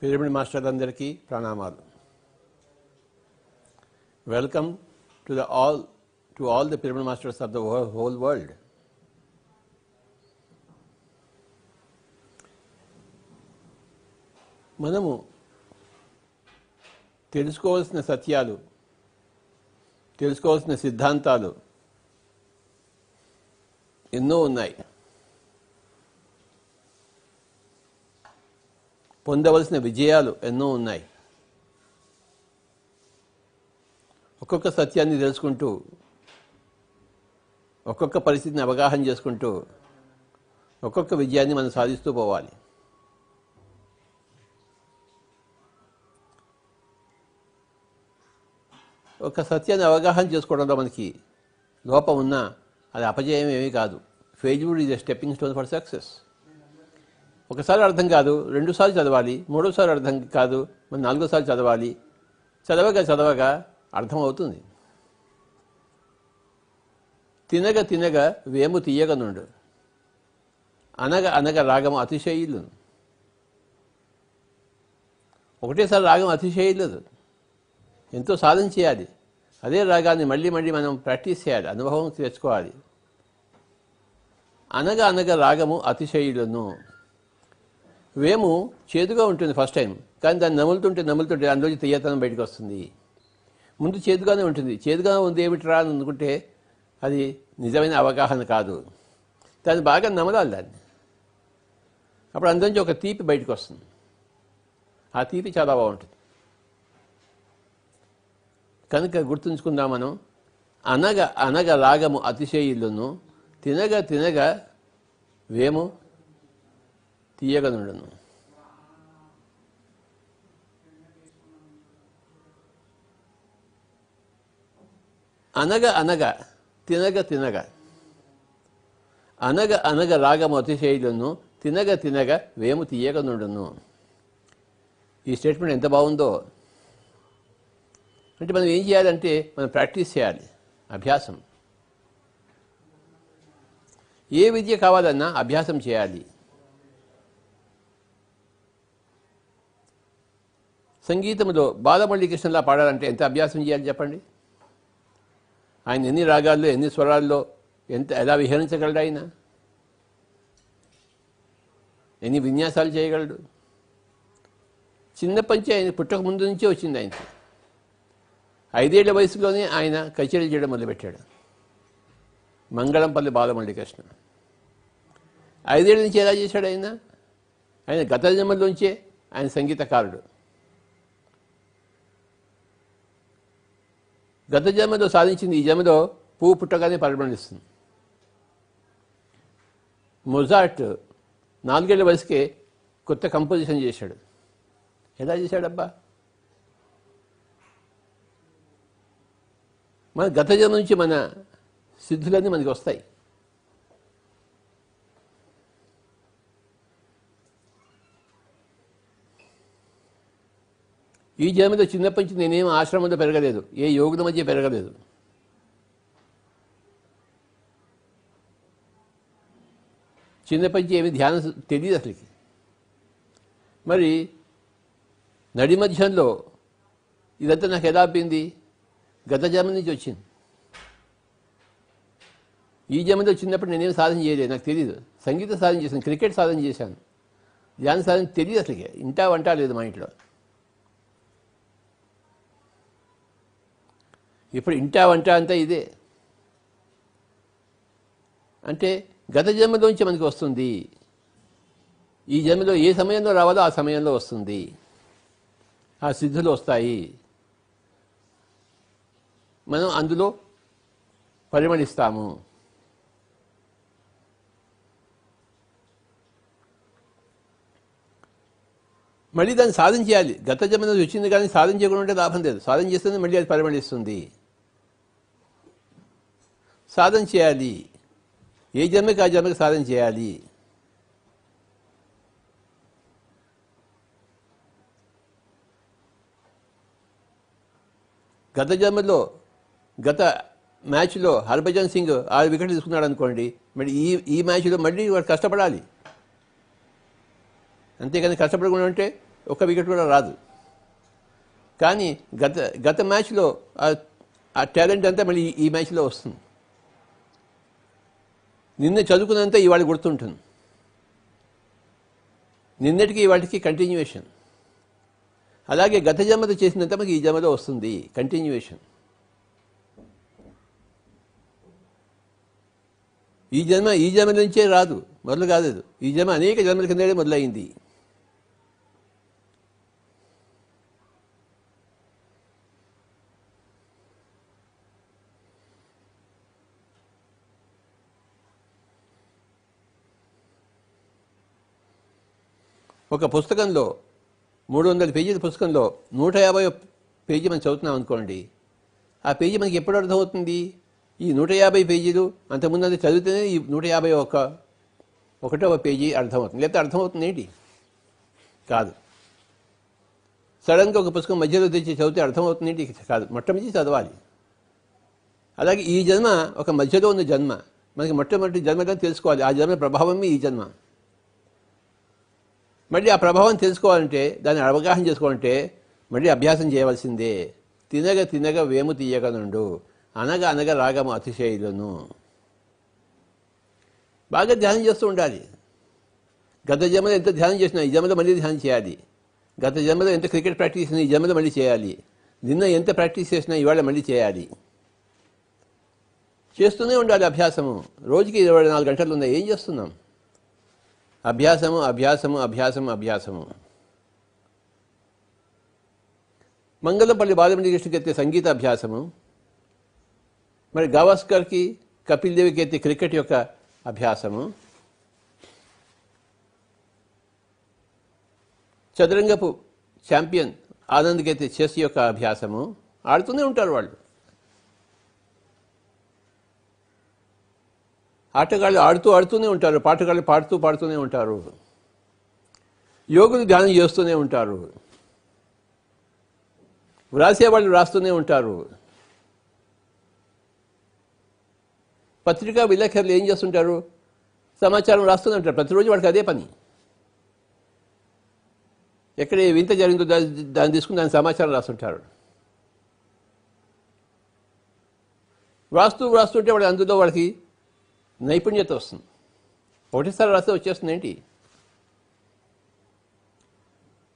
Pyramid మాస్టర్లందరికీ ప్రణామాలు. Welcome to all the pyramid masters of the whole world. మనము తెలుసుకోవాల్సిన సత్యాలు, తెలుసుకోవాల్సిన సిద్ధాంతాలు ఎన్నో ఉన్నాయి. పొందవలసిన విజయాలు ఎన్నో ఉన్నాయి. ఒక్కొక్క సత్యాన్ని తెలుసుకుంటూ, ఒక్కొక్క పరిస్థితిని అవగాహన చేసుకుంటూ, ఒక్కొక్క విజయాన్ని మనం సాధిస్తూ పోవాలి. ఒక సత్యాన్ని అవగాహన చేసుకోవడంలో మనకి లోపం ఉన్నా అది అపజయం ఏమీ కాదు. Failure is a stepping stone for success. ఒకసారి అర్థం కాదు, రెండుసార్లు చదవాలి, మూడోసారి అర్థం కాదు, మరి నాలుగోసారి చదవాలి. చదవగా అర్థం అవుతుంది. తినగ తినగ వేము తీయగ నుండు, అనగ అనగ రాగము అతిశయిల్లు. ఒకటేసారి రాగం అతిశయిల్లదు, ఎంతో సాధన చేయాలి. అదే రాగాన్ని మళ్ళీ మళ్ళీ మనం ప్రాక్టీస్ చేయాలి, అనుభవం తెచ్చుకోవాలి. అనగ అనగ రాగము అతిశయిల్లును. వేము చేదుగా ఉంటుంది ఫస్ట్ టైం, కానీ దాన్ని నములుతుంటే అందులోంచి తీయతనం బయటకు వస్తుంది. ముందు చేదుగానే ఉంటుంది. చేదుగా ఉంది ఏమిట్రా అని అనుకుంటే అది నిజమైన అవగాహన కాదు. దాన్ని బాగా నమలాలి దాన్ని. అప్పుడు అందులోంచి ఒక తీపి బయటకు వస్తుంది. ఆ తీపి చాలా బాగుంటుంది. కనుక గుర్తుంచుకుందాం మనం. అనగ అనగ రాగము అతిశయిల్లును, తినగ తినగ వేము తీయగనుండును. అనగ అనగ తినగ తినగ, అనగ అనగ రాగము అతిశయిల్లును, తినగ తినగ వేము తీయగనుండును. ఈ స్టేట్మెంట్ ఎంత బాగుందో. అంటే మనం ఏం చేయాలంటే మనం ప్రాక్టీస్ చేయాలి, అభ్యాసం. ఏ విద్య కావాలన్నా అభ్యాసం చేయాలి. సంగీతంలో బాలమురళీకృష్ణలా పాడాలంటే ఎంత అభ్యాసం చేయాలి చెప్పండి. ఆయన ఎన్ని రాగాల్లో, ఎన్ని స్వరాల్లో ఎలా విహరించగలడు, ఆయన ఎన్ని విన్యాసాలు చేయగలడు. చిన్నప్పటి నుంచి, ఆయన పుట్టక ముందు నుంచే వచ్చింది ఆయనకి. 5 ఏళ్ల వయసులోనే ఆయన కచేరీలు చేయడం మొదలుపెట్టాడు. మంగళంపల్లి బాలమురళీకృష్ణ 5 ఏళ్ల నుంచి ఎలా చేశాడు ఆయన గత జన్మలోంచే ఆయన సంగీతకారుడు. గత జన్మలో సాధించింది ఈ జన్మలో పువ్వు పుట్టగానే పరిమళిస్తుంది. మొజార్ట్ 4 ఏళ్ల వయసుకే కొత్త కంపోజిషన్ చేశాడు. ఎలా చేశాడబ్బా? మన గత జన్మ నుంచి మన సిద్ధులన్నీ మనకి వస్తాయి. ఈ జన్మలో చిన్నప్పటి నుంచి నేనేం ఆశ్రమంలో పెరగలేదు, ఏ యోగుల మధ్య పెరగలేదు. చిన్నప్పటి నుంచి ఏమి ధ్యానం తెలియదు అసలుకి. మరి నడి మధ్యంలో ఇదంతా నాకు ఎలా అబ్బింది? గత జన్మ నుంచి వచ్చింది. ఈ జన్మలో చిన్నప్పుడు నేనేం సాధన చేయలేదు, నాకు తెలియదు. సంగీత సాధన చేశాను, క్రికెట్ సాధన చేశాను, ధ్యాన సాధన తెలియదు అసలుకి. ఇంటా వంట లేదు మా ఇంట్లో. ఇప్పుడు ఇంటా వంట అంతా ఇదే. అంటే గత జన్మలోంచి మనకి వస్తుంది. ఈ జన్మలో ఏ సమయంలో రావాలో ఆ సమయంలో వస్తుంది. ఆ సిద్ధులు వస్తాయి. మనం అందులో పరిమళిస్తాము. మళ్ళీ దాన్ని సాధన చేయాలి. గత జన్మలో వచ్చింది కానీ సాధన చేయకుండా ఉంటే లాభం లేదు. సాధన చేస్తేనే మళ్ళీ అది పరిమళిస్తుంది. సాధన చేయాలి. ఏ జన్మకి ఆ జన్మకి సాధన చేయాలి. గత జన్మలో గత మ్యాచ్లో హర్భజన్ సింగ్ 6 వికెట్లు తీసుకున్నాడు అనుకోండి, మరి ఈ మ్యాచ్లో మళ్ళీ వాడు కష్టపడాలి. అంతేకాని కష్టపడకుండా ఉంటే ఒక్క వికెట్ కూడా రాదు. కానీ గత మ్యాచ్లో ఆ టాలెంట్ అంతా మళ్ళీ ఈ మ్యాచ్లో వస్తుంది. నిన్న చదువుకున్నంత ఇవాళ గుర్తుంటుంది. నిన్నటికి ఇవాళకి కంటిన్యూయేషన్. అలాగే గత జన్మతో చేసినంత మనకి ఈ జన్మలో వస్తుంది, కంటిన్యూయేషన్. ఈ జన్మ నుంచే రాదు, మొదలు కాదు. ఈ జన్మ అనేక జన్మల కిందనే మొదలైంది. ఒక పుస్తకంలో 300 పేజీల పుస్తకంలో 150 పేజీ మనం చదువుతున్నాం అనుకోండి. ఆ పేజీ మనకి ఎప్పుడు అర్థమవుతుంది? ఈ 150 పేజీలు అంతకుముందు అది చదివితేనే ఈ 151వ పేజీ అర్థమవుతుంది. లేకపోతే అర్థమవుతుంది ఏంటి? కాదు. సడన్గా ఒక పుస్తకం మధ్యలో తెచ్చి చదివితే అర్థమవుతుంది ఏంటి? కాదు. మొట్టమొదటి చదవాలి. అలాగే ఈ జన్మ ఒక మధ్యలో ఉన్న జన్మ. మనకి మొట్టమొదటి జన్మలో తెలుసుకోవాలి. ఆ జన్మ ప్రభావమే ఈ జన్మ. మళ్ళీ ఆ ప్రభావం తెలుసుకోవాలంటే, దాన్ని అవగాహన చేసుకోవాలంటే మళ్ళీ అభ్యాసం చేయవలసిందే. తినగ వేము తీయగనుండు, అనగ రాగము అతిశైలును. బాగా ధ్యానం చేస్తూ ఉండాలి. గత జన్మలో ఎంత ధ్యానం చేసినా ఈ జన్మలో మళ్ళీ ధ్యానం చేయాలి. గత జన్మలో ఎంత క్రికెట్ ప్రాక్టీస్ చేసినా ఈ జన్మలో మళ్ళీ చేయాలి. నిన్న ఎంత ప్రాక్టీస్ చేసినా ఇవాళ మళ్ళీ చేయాలి. చేస్తూనే ఉండాలి అభ్యాసము. రోజుకి 24 గంటలు ఉన్నాయి. ఏం చేస్తున్నాం? అభ్యాసము. మంగళంపల్లి బాలమణి కృష్ణకి అయితే సంగీత అభ్యాసము, మరి గవాస్కర్కి కపిల్ దేవికి అయితే క్రికెట్ యొక్క అభ్యాసము, చదరంగపు ఛాంపియన్ ఆనంద్కి అయితే చెస్ యొక్క అభ్యాసము. ఆడుతూనే ఉంటారు వాళ్ళు. ఆటగాళ్ళు ఆడుతూనే ఉంటారు. పాటగాళ్ళు పాడుతూనే ఉంటారు. యోగులు ధ్యానం చేస్తూనే ఉంటారు. వ్రాసేవాళ్ళు రాస్తూనే ఉంటారు. పత్రికా విలేకరులు ఏం చేస్తుంటారు? సమాచారం రాస్తూనే ఉంటారు. ప్రతిరోజు వాడికి అదే పని. ఎక్కడ వింత జరిగిందో దాన్ని తీసుకుని దాని సమాచారం రాస్తుంటారు. వ్రాస్తుంటే వాడు అందులో వాళ్ళకి నైపుణ్యత వస్తుంది. ఒకటిసారి రాస్తే వచ్చేస్తుంది ఏంటి?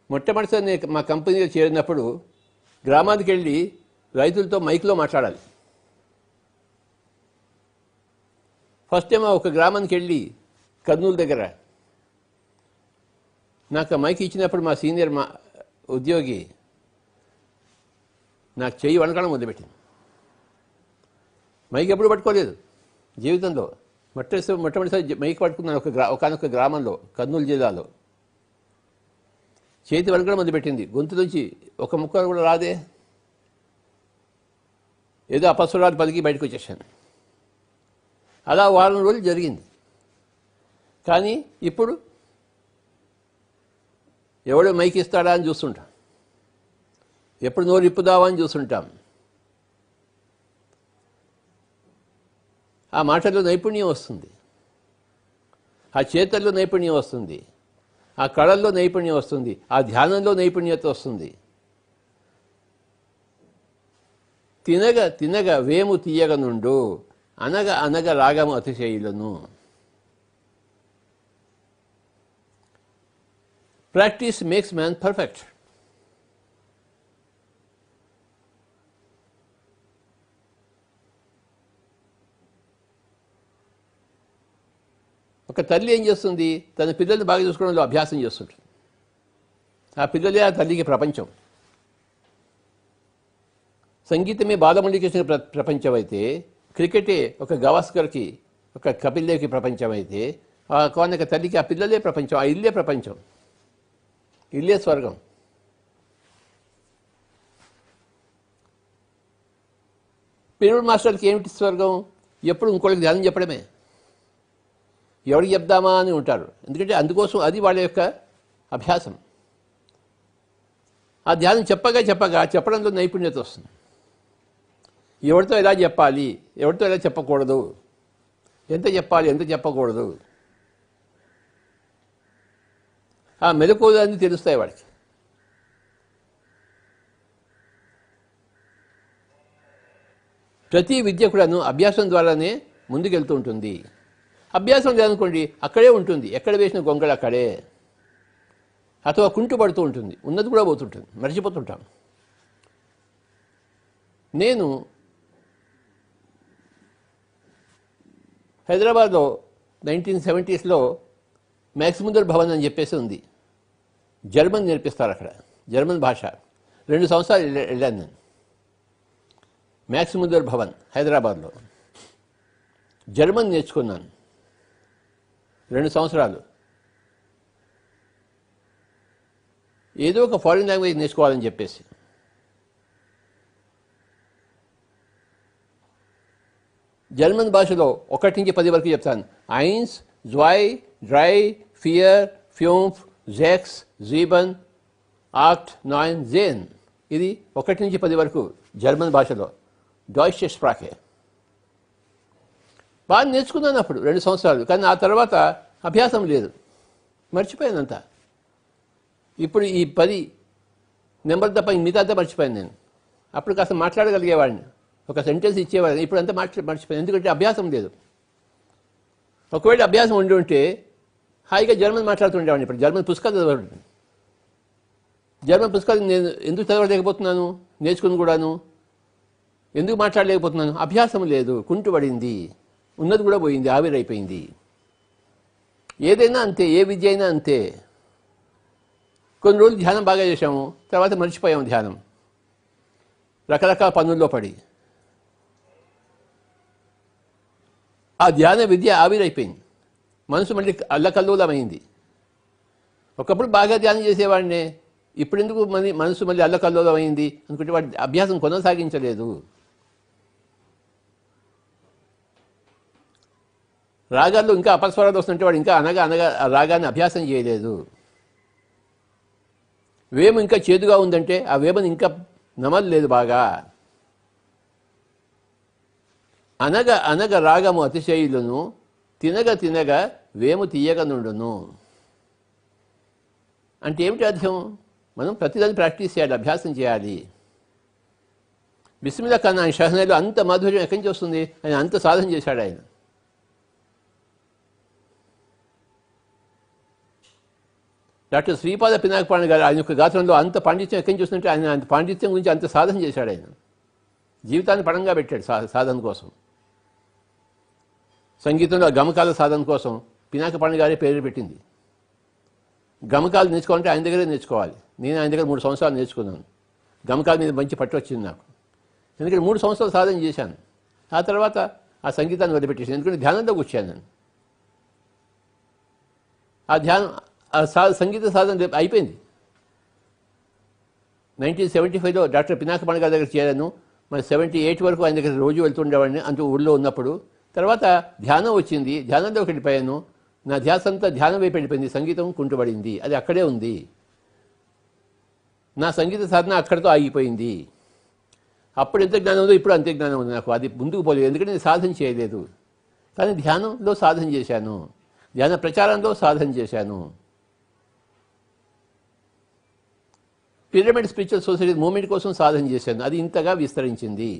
మొట్టమొదటిసారి నేను మా కంపెనీలో చేరినప్పుడు గ్రామానికి వెళ్ళి రైతులతో మైక్లో మాట్లాడాలి. ఫస్ట్ టైం ఒక గ్రామానికి వెళ్ళి కర్నూలు దగ్గర నాకు మైక్ ఇచ్చినప్పుడు మా సీనియర్ ఉద్యోగి నాకు చెయ్యి వణకడం మొదలుపెట్టింది. మైక్ ఎప్పుడు పట్టుకోలేదు జీవితంలో. మొట్టమొదటిసారి మైక్ పట్టుకున్నాను ఒకనొక గ్రామంలో, కర్నూలు జిల్లాలో. చేతి వణకడం మొదలుపెట్టింది. గొంతు నుంచి ఒక ముక్క కూడా రాదే. ఏదో అపస్వరాలు పలికి బయటకు వచ్చేసాను. అలా వారం రోజులు జరిగింది. కానీ ఇప్పుడు ఎవడో మైక్ ఇస్తాడా అని చూస్తుంటాం. ఎప్పుడు నోరు ఇప్పుదావా అని చూస్తుంటాం. ఆ మాటల్లో నైపుణ్యం వస్తుంది. ఆ చేతల్లో నైపుణ్యం వస్తుంది. ఆ కళల్లో నైపుణ్యం వస్తుంది. ఆ ధ్యానంలో నైపుణ్యత వస్తుంది. తినగ వేము తీయగనుండు, అనగ రాగము అతిశైలును. Practice makes man perfect. ఒక తల్లి ఏం చేస్తుంది? తన పిల్లల్ని బాగా చూసుకోవడంలో అభ్యాసం చేస్తుంటుంది. ఆ పిల్లలే ఆ తల్లికి ప్రపంచం. సంగీతమే బాలమురళీకృష్ణ ప్రపంచం అయితే, క్రికెటే ఒక గవాస్కర్కి, ఒక కపిల్ దేవ్కి ప్రపంచం అయితే, ఆ కోనక తల్లికి ఆ పిల్లలే ప్రపంచం. ఆ ఇల్లే ప్రపంచం. ఇల్లే స్వర్గం. పిరమిడ్ మాస్టర్కి ఏమిటి స్వర్గం? ఎప్పుడు ఇంకోళ్ళకి ధ్యానం చెప్పడమే. ఎవరికి చెప్దామా అని ఉంటారు. ఎందుకంటే అందుకోసం అది వాళ్ళ యొక్క అభ్యాసం. ఆ ధ్యానం చెప్పగా చెప్పడంలో నైపుణ్యత వస్తుంది. ఎవరితో ఎలా చెప్పాలి, ఎవరితో ఎలా చెప్పకూడదు, ఎంత చెప్పాలి, ఎంత చెప్పకూడదు, ఆ మెలకువలన్నీ తెలుస్తాయి వాడికి. ప్రతి విద్య కూడాను అభ్యాసం ద్వారానే ముందుకెళ్తూ ఉంటుంది. అభ్యాసం లేదనుకోండి అక్కడే ఉంటుంది, ఎక్కడ వేసిన గొంగళి అక్కడే, అథవా కుంటుపడుతూ ఉంటుంది, ఉన్నది కూడా పోతుంటుంది, మర్చిపోతుంటాం. నేను హైదరాబాద్లో 1970s మ్యాక్సిముదర్ భవన్ అని చెప్పేసి ఉంది. జర్మన్ నేర్పిస్తారు అక్కడ, జర్మన్ భాష. 2 సంవత్సరాలు వెళ్ళాను నేను. మ్యాక్సిముదర్ భవన్ హైదరాబాద్లో జర్మన్ నేర్చుకున్నాను 2 సంవత్సరాలు. ఏదో ఒక ఫారిన్ లాంగ్వేజ్ నేర్చుకోవాలని చెప్పేసి. జర్మన్ భాషలో 1 నుంచి 10 వరకు చెప్తాను. 1, 2, 3, 4, 5, 6, 7, 8, 9, 10. ఇది 1 నుంచి 10 వరకు జర్మన్ భాషలో. డాయిష్ స్ప్రాకే బాగా నేర్చుకున్నాను అప్పుడు 2 సంవత్సరాలు. కానీ ఆ తర్వాత అభ్యాసం లేదు, మర్చిపోయానంత. ఇప్పుడు ఈ 10 నెంబర్ తప్ప మిగతా మర్చిపోయాను నేను. అప్పుడు కాస్త మాట్లాడగలిగేవాడిని, ఒక సెంటెన్స్ ఇచ్చేవాడిని. ఇప్పుడు అంతా మర్చిపోయాను, ఎందుకంటే అభ్యాసం లేదు. ఒకవేళ అభ్యాసం ఉండి ఉంటే హాయిగా జర్మన్ మాట్లాడుతుండేవాడిని. ఇప్పుడు జర్మన్ పుస్తకాలు చదవడం, జర్మన్ పుస్తకాలు నేను ఎందుకు చదవలేకపోతున్నాను, నేర్చుకుని కూడాను ఎందుకు మాట్లాడలేకపోతున్నాను? అభ్యాసం లేదు, కుంటుపడింది, ఉన్నది కూడా పోయింది, ఆవిరైపోయింది. ఏదైనా అంతే, ఏ విద్య అయినా అంతే. కొన్ని రోజులు ధ్యానం బాగా చేసాము, తర్వాత మర్చిపోయాము ధ్యానం, రకరకాల పనుల్లో పడి. ఆ ధ్యాన విద్య ఆవిరైపోయింది, మనసు మళ్ళీ అల్లకల్లోలమైంది. ఒకప్పుడు బాగా ధ్యానం చేసేవాడినే, ఇప్పుడు ఎందుకు మనసు మళ్ళీ అల్లకల్లోలమైంది అనుకుంటే వాడి అభ్యాసం కొనసాగించలేదు. రాగాల్లో ఇంకా అపస్వరాలు వస్తుంటే వాడు ఇంకా అనగా రాగాన్ని అభ్యాసం చేయలేదు. వేము ఇంకా చేదుగా ఉందంటే ఆ వేమని ఇంకా నమలలేదు బాగా. అనగ రాగము అతిశయులను, తినగ వేము తీయగ నుండును. అంటే ఏమిటి అర్థం? మనం ప్రతిదాన్ని ప్రాక్టీస్ చేయాలి, అభ్యాసం చేయాలి. బిస్మిల్లా ఖాన్ ఆయన షహనాలో అంత మాధుర్యం ఎక్కడి నుంచి వస్తుంది? ఆయన అంత సాధన చేశాడు. ఆయన డాక్టర్ శ్రీపాద పినాకపాణి గారు ఆయన యొక్క గాత్రంలో అంత పాండిత్యం ఎక్కడి నుంచి వస్తుంటే ఆయన అంత పాండిత్యం గురించి అంత సాధన చేశాడు. ఆయన జీవితాన్ని పణంగా పెట్టాడు సాధన కోసం. సంగీతంలో గమకాల సాధన కోసం పినాకపాణి గారే పేరు పెట్టింది. గమకాలు నేర్చుకోవాలంటే ఆయన దగ్గరే నేర్చుకోవాలి. నేను ఆయన దగ్గర 3 సంవత్సరాలు నేర్చుకున్నాను. గమకాల మీద మంచి పట్టు వచ్చింది నాకు, ఎందుకంటే 3 సంవత్సరాలు సాధన చేశాను. ఆ తర్వాత ఆ సంగీతాన్ని వదిలిపెట్టేసాను, ఎందుకంటే ధ్యానంలోకి వచ్చాను నేను. ఆ ధ్యానం సంగీత సాధన అయిపోయింది. 1975లో డాక్టర్ పినాకపాణి గారి దగ్గర చేరాను. మరి 78 వరకు ఆయన దగ్గర రోజు వెళ్తుండేవాడిని, అంటూ ఊళ్ళో ఉన్నప్పుడు. తర్వాత ధ్యానం వచ్చింది, ధ్యానంలోకి వెళ్ళిపోయాను. నా ధ్యాస అంతా ధ్యానం వైపు వెళ్ళిపోయింది, సంగీతం కుంటుపడింది, అది అక్కడే ఉంది. నా సంగీత సాధన అక్కడితో ఆగిపోయింది. అప్పుడు ఎంత జ్ఞానం ఉందో ఇప్పుడు అంతే జ్ఞానం ఉంది నాకు. అది ముందుకు పోలేదు, ఎందుకంటే నేను సాధన చేయలేదు. కానీ ధ్యానంలో సాధన చేశాను, ధ్యాన ప్రచారంలో సాధన చేశాను. పిరమిడ్ స్పిరిచువల్ సొసైటీ మూమెంట్ కోసం సాధన చేశాను, అది ఇంతగా విస్తరించింది.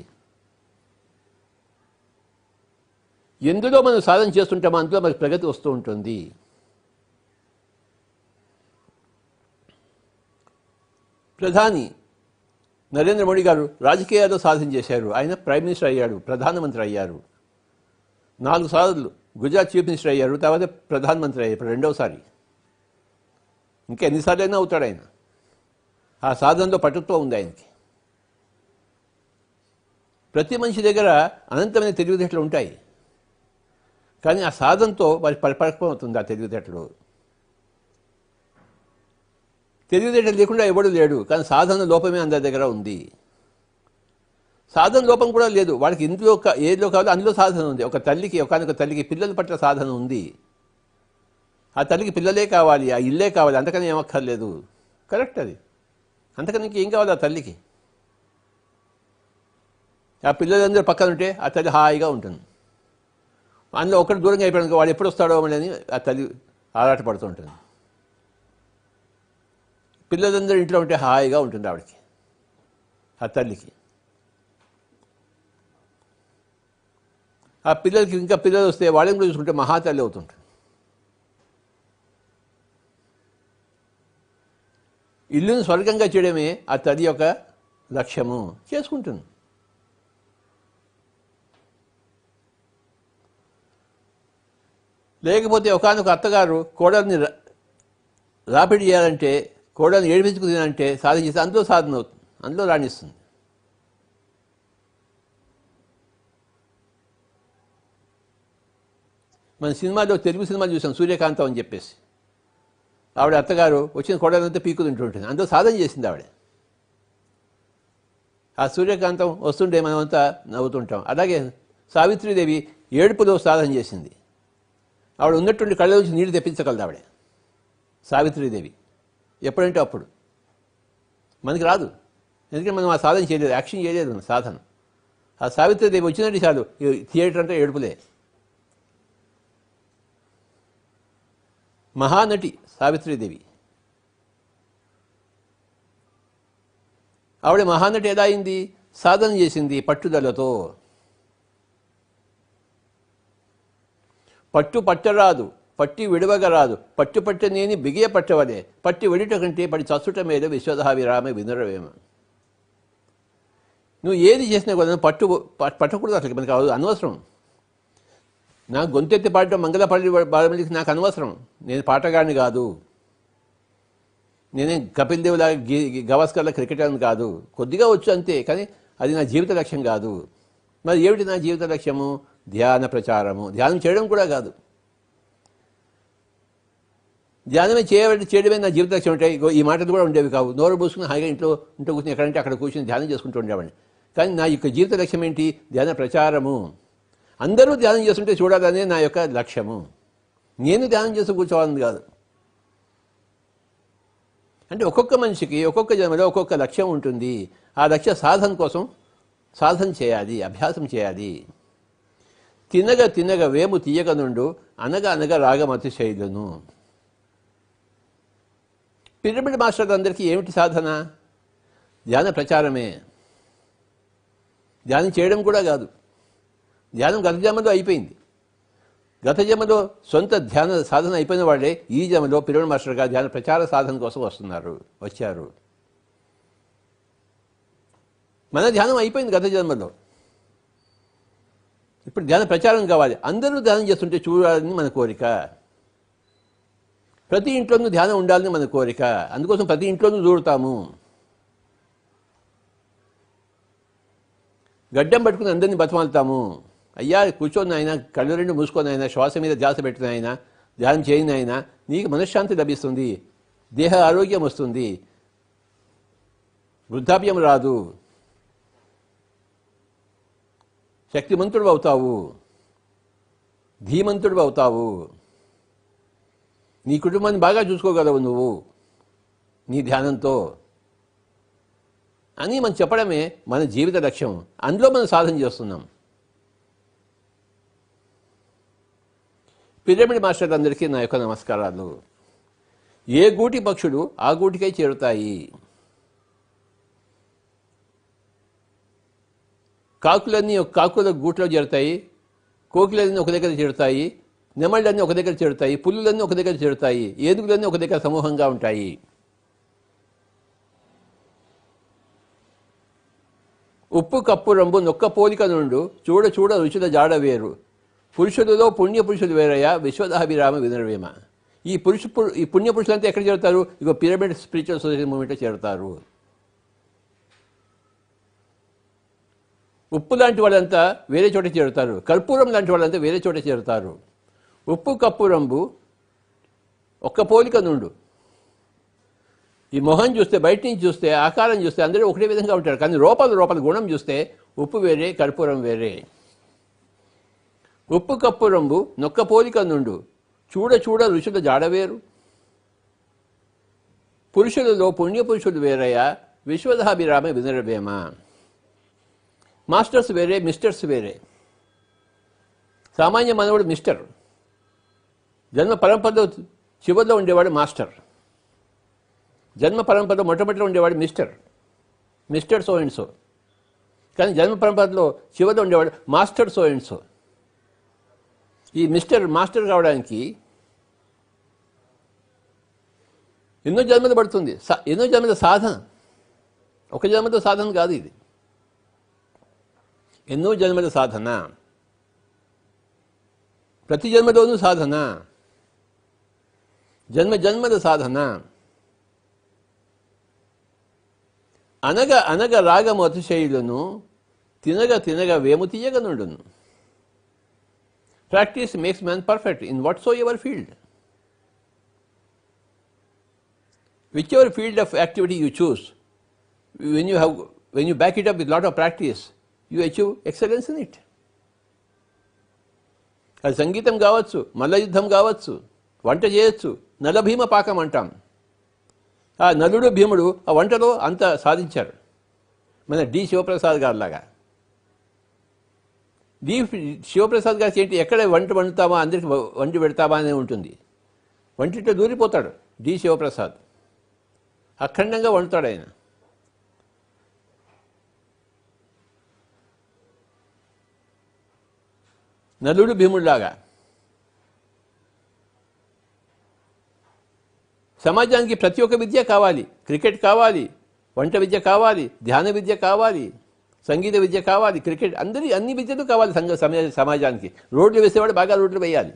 ఎందులో మనం సాధన చేస్తుంటామో అందులో మనకు ప్రగతి వస్తూ ఉంటుంది. ప్రధాని నరేంద్ర మోడీ గారు రాజకీయాల్లో సాధన చేశారు. ఆయన ప్రైమ్ మినిస్టర్ అయ్యాడు, ప్రధానమంత్రి అయ్యారు. 4 సార్లు గుజరాత్ చీఫ్ మినిస్టర్ అయ్యారు, తర్వాత ప్రధానమంత్రి అయ్యారు, ఇప్పుడు 2వసారి. ఇంకా ఎన్నిసార్లు అయినా అవుతాడు ఆయన. ఆ సాధనలో పట్టుత్వం ఉంది ఆయనకి. ప్రతి మనిషి దగ్గర అనంతమైన తెలివితేటలు ఉంటాయి, కానీ ఆ సాధనతో వారి పరిపక్వం అవుతుంది ఆ తెలివితేటలు. తెలివితేటలు లేకుండా ఎవడు లేడు, కానీ సాధన లోపమే అందరి దగ్గర ఉంది. సాధన లోపం కూడా లేదు, వాడికి ఇందులో ఏదో కావాలో అందులో సాధన ఉంది. ఒక తల్లికి పిల్లల పట్ల సాధన ఉంది. ఆ తల్లికి పిల్లలే కావాలి, ఆ ఇల్లే కావాలి, అంతకని ఏమక్కర్లేదు. కరెక్ట్, అది అంతకని ఇంకేం కావాలి ఆ తల్లికి? ఆ పిల్లలందరూ పక్కన ఉంటే ఆ తల్లి హాయిగా ఉంటుంది. అందులో ఒకటి దూరంగా అయిపోయాడు, వాడు ఎప్పుడు వస్తాడో అని ఆ తల్లి ఆరాటపడుతూ ఉంటుంది. పిల్లలందరూ ఇంట్లో ఉంటే హాయిగా ఉంటుంది ఆవిడకి, ఆ తల్లికి. ఆ పిల్లలకి ఇంకా పిల్లలు వస్తే వాళ్ళని కూడా చూసుకుంటే మహాతల్లి అవుతుంటుంది. ఇల్లును స్వర్గంగా చేయడమే ఆ తల్లి యొక్క లక్ష్యము. చేసుకుంటుంది. లేకపోతే ఒకానొక అత్తగారు కోడల్ని రాపిడి చేయాలంటే, కోడల్ని ఏడిపించుకు తినాలంటే సాధించేస్తే అందులో సాధన అవుతుంది, అందులో రాణిస్తుంది. మన సినిమాలో, తెలుగు సినిమాలు చూసాం, సూర్యకాంతం అని చెప్పేసి. ఆవిడ అత్తగారు వచ్చిన కోడలంతా పీకు తింటుంటుంది, అందులో సాధన చేసింది ఆవిడ. ఆ సూర్యకాంతం వస్తుంటే మనమంతా నవ్వుతుంటాం. అలాగే సావిత్రీదేవి ఏడుపులో సాధన చేసింది. ఆవిడ ఉన్నట్టుండి కళ్ళ నుంచి నీళ్లు తెప్పించగలదు ఆవిడ, సావిత్రీదేవి. ఎప్పుడంటే అప్పుడు. మనకి రాదు, ఎందుకంటే మనం ఆ సాధన చేయలేదు, యాక్షన్ చేయలేదు మన సాధన. ఆ సావిత్రీదేవి వచ్చినట్టు చాలు, థియేటర్ అంటే ఏడుపులే. మహానటి సావిత్రీదేవి. ఆవిడ మహానటి ఎలా అయింది? సాధన చేసింది పట్టుదలతో. పట్టు పట్టరాదు, పట్టి విడవగరాదు, పట్టు పట్టనేని బిగియ పట్టవలే, పట్టి వెడుట కంటే పడి చచ్చుట మీద విశ్వధావిరామ వినురవేమ. నువ్వు ఏది చేసినా కూడా పట్టకూడదు, అసలు మనకి అనవసరం. నాకు గొంతెత్తి పాడటం, మంగళపల్లి బాలమల్లికి నాకు అనవసరం. నేను పాటగాడిని కాదు, నేనే కపిల్ దేవ్ లాగా గవాస్కర్ల క్రికెట్ అని కాదు. కొద్దిగా వచ్చు అంతే, కానీ అది నా జీవిత లక్ష్యం కాదు. మరి ఏమిటి నా జీవిత లక్ష్యము? ధ్యాన ప్రచారము. ధ్యానం చేయడం కూడా కాదు, ధ్యానమే చేయడమే నా జీవిత లక్ష్యం. ఉంటాయి ఈ మాటలు కూడా ఉండేవి కావు. నోరు పూసుకుని హాయిగా ఇంట్లో కూర్చుని ఎక్కడంటే అక్కడ కూర్చొని ధ్యానం చేసుకుంటూ ఉండేవాడిని. కానీ నా యొక్క జీవిత లక్ష్యం ఏంటి? ధ్యాన ప్రచారము. అందరూ ధ్యానం చేస్తుంటే చూడాలనే నా యొక్క లక్ష్యము. నేను ధ్యానం చేస్తూ కూర్చోవాలని కాదు. అంటే ఒక్కొక్క మనిషికి ఒక్కొక్క జన్మలో ఒక్కొక్క లక్ష్యం ఉంటుంది. ఆ లక్ష్య సాధన కోసం సాధన చేయాలి, అభ్యాసం చేయాలి. తినగ తినగ వేము తీయగ నుండు, అనగ అనగ రాగమతి శైలును. పిరమిడ్ మాస్టర్లు అందరికీ ఏమిటి సాధన? ధ్యాన ప్రచారమే. ధ్యానం చేయడం కూడా కాదు. ధ్యానం గత జన్మలో అయిపోయింది. గత జన్మలో సొంత ధ్యాన సాధన అయిపోయిన వాళ్ళే ఈ జన్మలో పిరమిడ్ మాస్టర్గా ధ్యాన ప్రచార సాధన కోసం వచ్చారు. మన ధ్యానం అయిపోయింది గత జన్మలో. ఇప్పుడు ధ్యాన ప్రచారం కావాలి. అందరూ ధ్యానం చేస్తుంటే చూడాలని మన కోరిక. ప్రతి ఇంట్లోనూ ధ్యానం ఉండాలని మన కోరిక. అందుకోసం ప్రతి ఇంట్లోనూ దూరుతాము. గడ్డం పట్టుకుని అందరినీ బతమాలుతాము. అయ్యా కూర్చొని ఆయన, కళ్ళు రెండు మూసుకొని ఆయన, శ్వాస మీద ధ్యాస పెట్టిన ఆయన, ధ్యానం చేయని ఆయన, నీకు మనశ్శాంతి లభిస్తుంది, దేహ ఆరోగ్యం వస్తుంది, వృద్ధాప్యం రాదు, శక్తిమంతుడు అవుతావు, ధీమంతుడు అవుతావు, నీ కుటుంబాన్ని బాగా చూసుకోగలవు నువ్వు నీ ధ్యానంతో అని మనం చెప్పడమే మన జీవిత లక్ష్యం. అందులో మనం సాధన చేస్తున్నాం. పిరమిడ్ మాస్టర్లందరికీ నా యొక్క నమస్కారాలు. ఏ గూటి పక్షులు ఆ గూటికై చేరుతాయి. కాకులన్నీ కాకుల గూట్లో చేరుతాయి, కోకిలన్నీ ఒక దగ్గర చేరుతాయి, నెమళ్ళన్నీ ఒక దగ్గర చేరుతాయి, పుల్లులన్నీ ఒక దగ్గర చేరుతాయి, ఏనుగులన్నీ ఒక దగ్గర సమూహంగా ఉంటాయి. ఉప్పు కప్పు రంబు నొక్క పోలిక నుండు, చూడ చూడ రుచుల జాడ వేరు, పురుషులలో పుణ్య పురుషులు వేరయ్య, విశ్వదాభిరామ వినర్వేమ. ఈ పుణ్య పురుషులంతా ఎక్కడ చేరుతారు? ఇగో పిరమిడ్ స్పిరిచువల్ సొసైటీ మూవ్మెంట్లో చేరుతారు. ఉప్పు లాంటి వాళ్ళంతా వేరే చోట చేరుతారు, కర్పూరం లాంటి వాళ్ళంతా వేరే చోట చేరుతారు. ఉప్పు కప్పు రంబు ఒక్క పోలిక నుండు. ఈ మొహం చూస్తే, బయట నుంచి చూస్తే, ఆకారం చూస్తే అందరూ ఒకటే విధంగా ఉంటారు. కానీ లోపల గుణం చూస్తే ఉప్పు వేరే, కర్పూరం వేరే. ఉప్పు కప్పు రంబు నొక్క పోలిక నుండు, చూడ చూడ రుచుల జాడవేరు, పురుషులలో పుణ్య పురుషులు వేరయ్య, విశ్వదాభిరామ వినరవేమ. మాస్టర్స్ వేరే, మిస్టర్స్ వేరే. సామాన్య మానవుడు మిస్టర్, జన్మ పరంపరలో చివరిలో ఉండేవాడు మాస్టర్, జన్మ పరంపరలో మొట్టమొదటిలో ఉండేవాడు మిస్టర్ సో అండ్ సో. కానీ జన్మ పరంపరలో చివరిలో ఉండేవాడు మాస్టర్ సో అండ్ సో. ఈ మాస్టర్ కావడానికి ఎన్నో జన్మలు పడుతుంది, ఎన్నో జన్మల సాధన. ఒక జన్మతో సాధన కాదు ఇది, ఎన్నో జన్మల సాధన, ప్రతి జన్మలోనూ సాధన, జన్మల సాధన. అనగ రాగము అతిశయులను, తినగ వేము తీయగనుండును. Practice makes man perfect in whatsoever field. Whichever field of activity you choose, when you back it up with lot of practice, you achieve excellence in it. అది సంగీతం కావచ్చు, మల్ల యుద్ధం కావచ్చు, వంట చేయొచ్చు. నలభీమ పాకం అంటాం. ఆ నలుడు భీముడు ఆ వంటలో అంత సాధించారు. మన డి శివప్రసాద్ గారు లాగా. శివప్రసాద్ గారికి ఏంటి, ఎక్కడ వంట వండుతామా, అందరికి వండి పెడతామా అనే ఉంటుంది. వంటింట్లో దూరిపోతాడు డి శివప్రసాద్, అఖండంగా వండుతాడు ఆయన. నలుడు భీముడిలాగా. సమాజానికి ప్రతి ఒక్క విద్య కావాలి. క్రికెట్ కావాలి, వంట విద్య కావాలి, ధ్యాన విద్య కావాలి, సంగీత విద్య కావాలి, క్రికెట్ అన్ని విద్యలు కావాలి సమాజానికి. రోడ్లు వేసేవాడు బాగా రోడ్లు వేయాలి,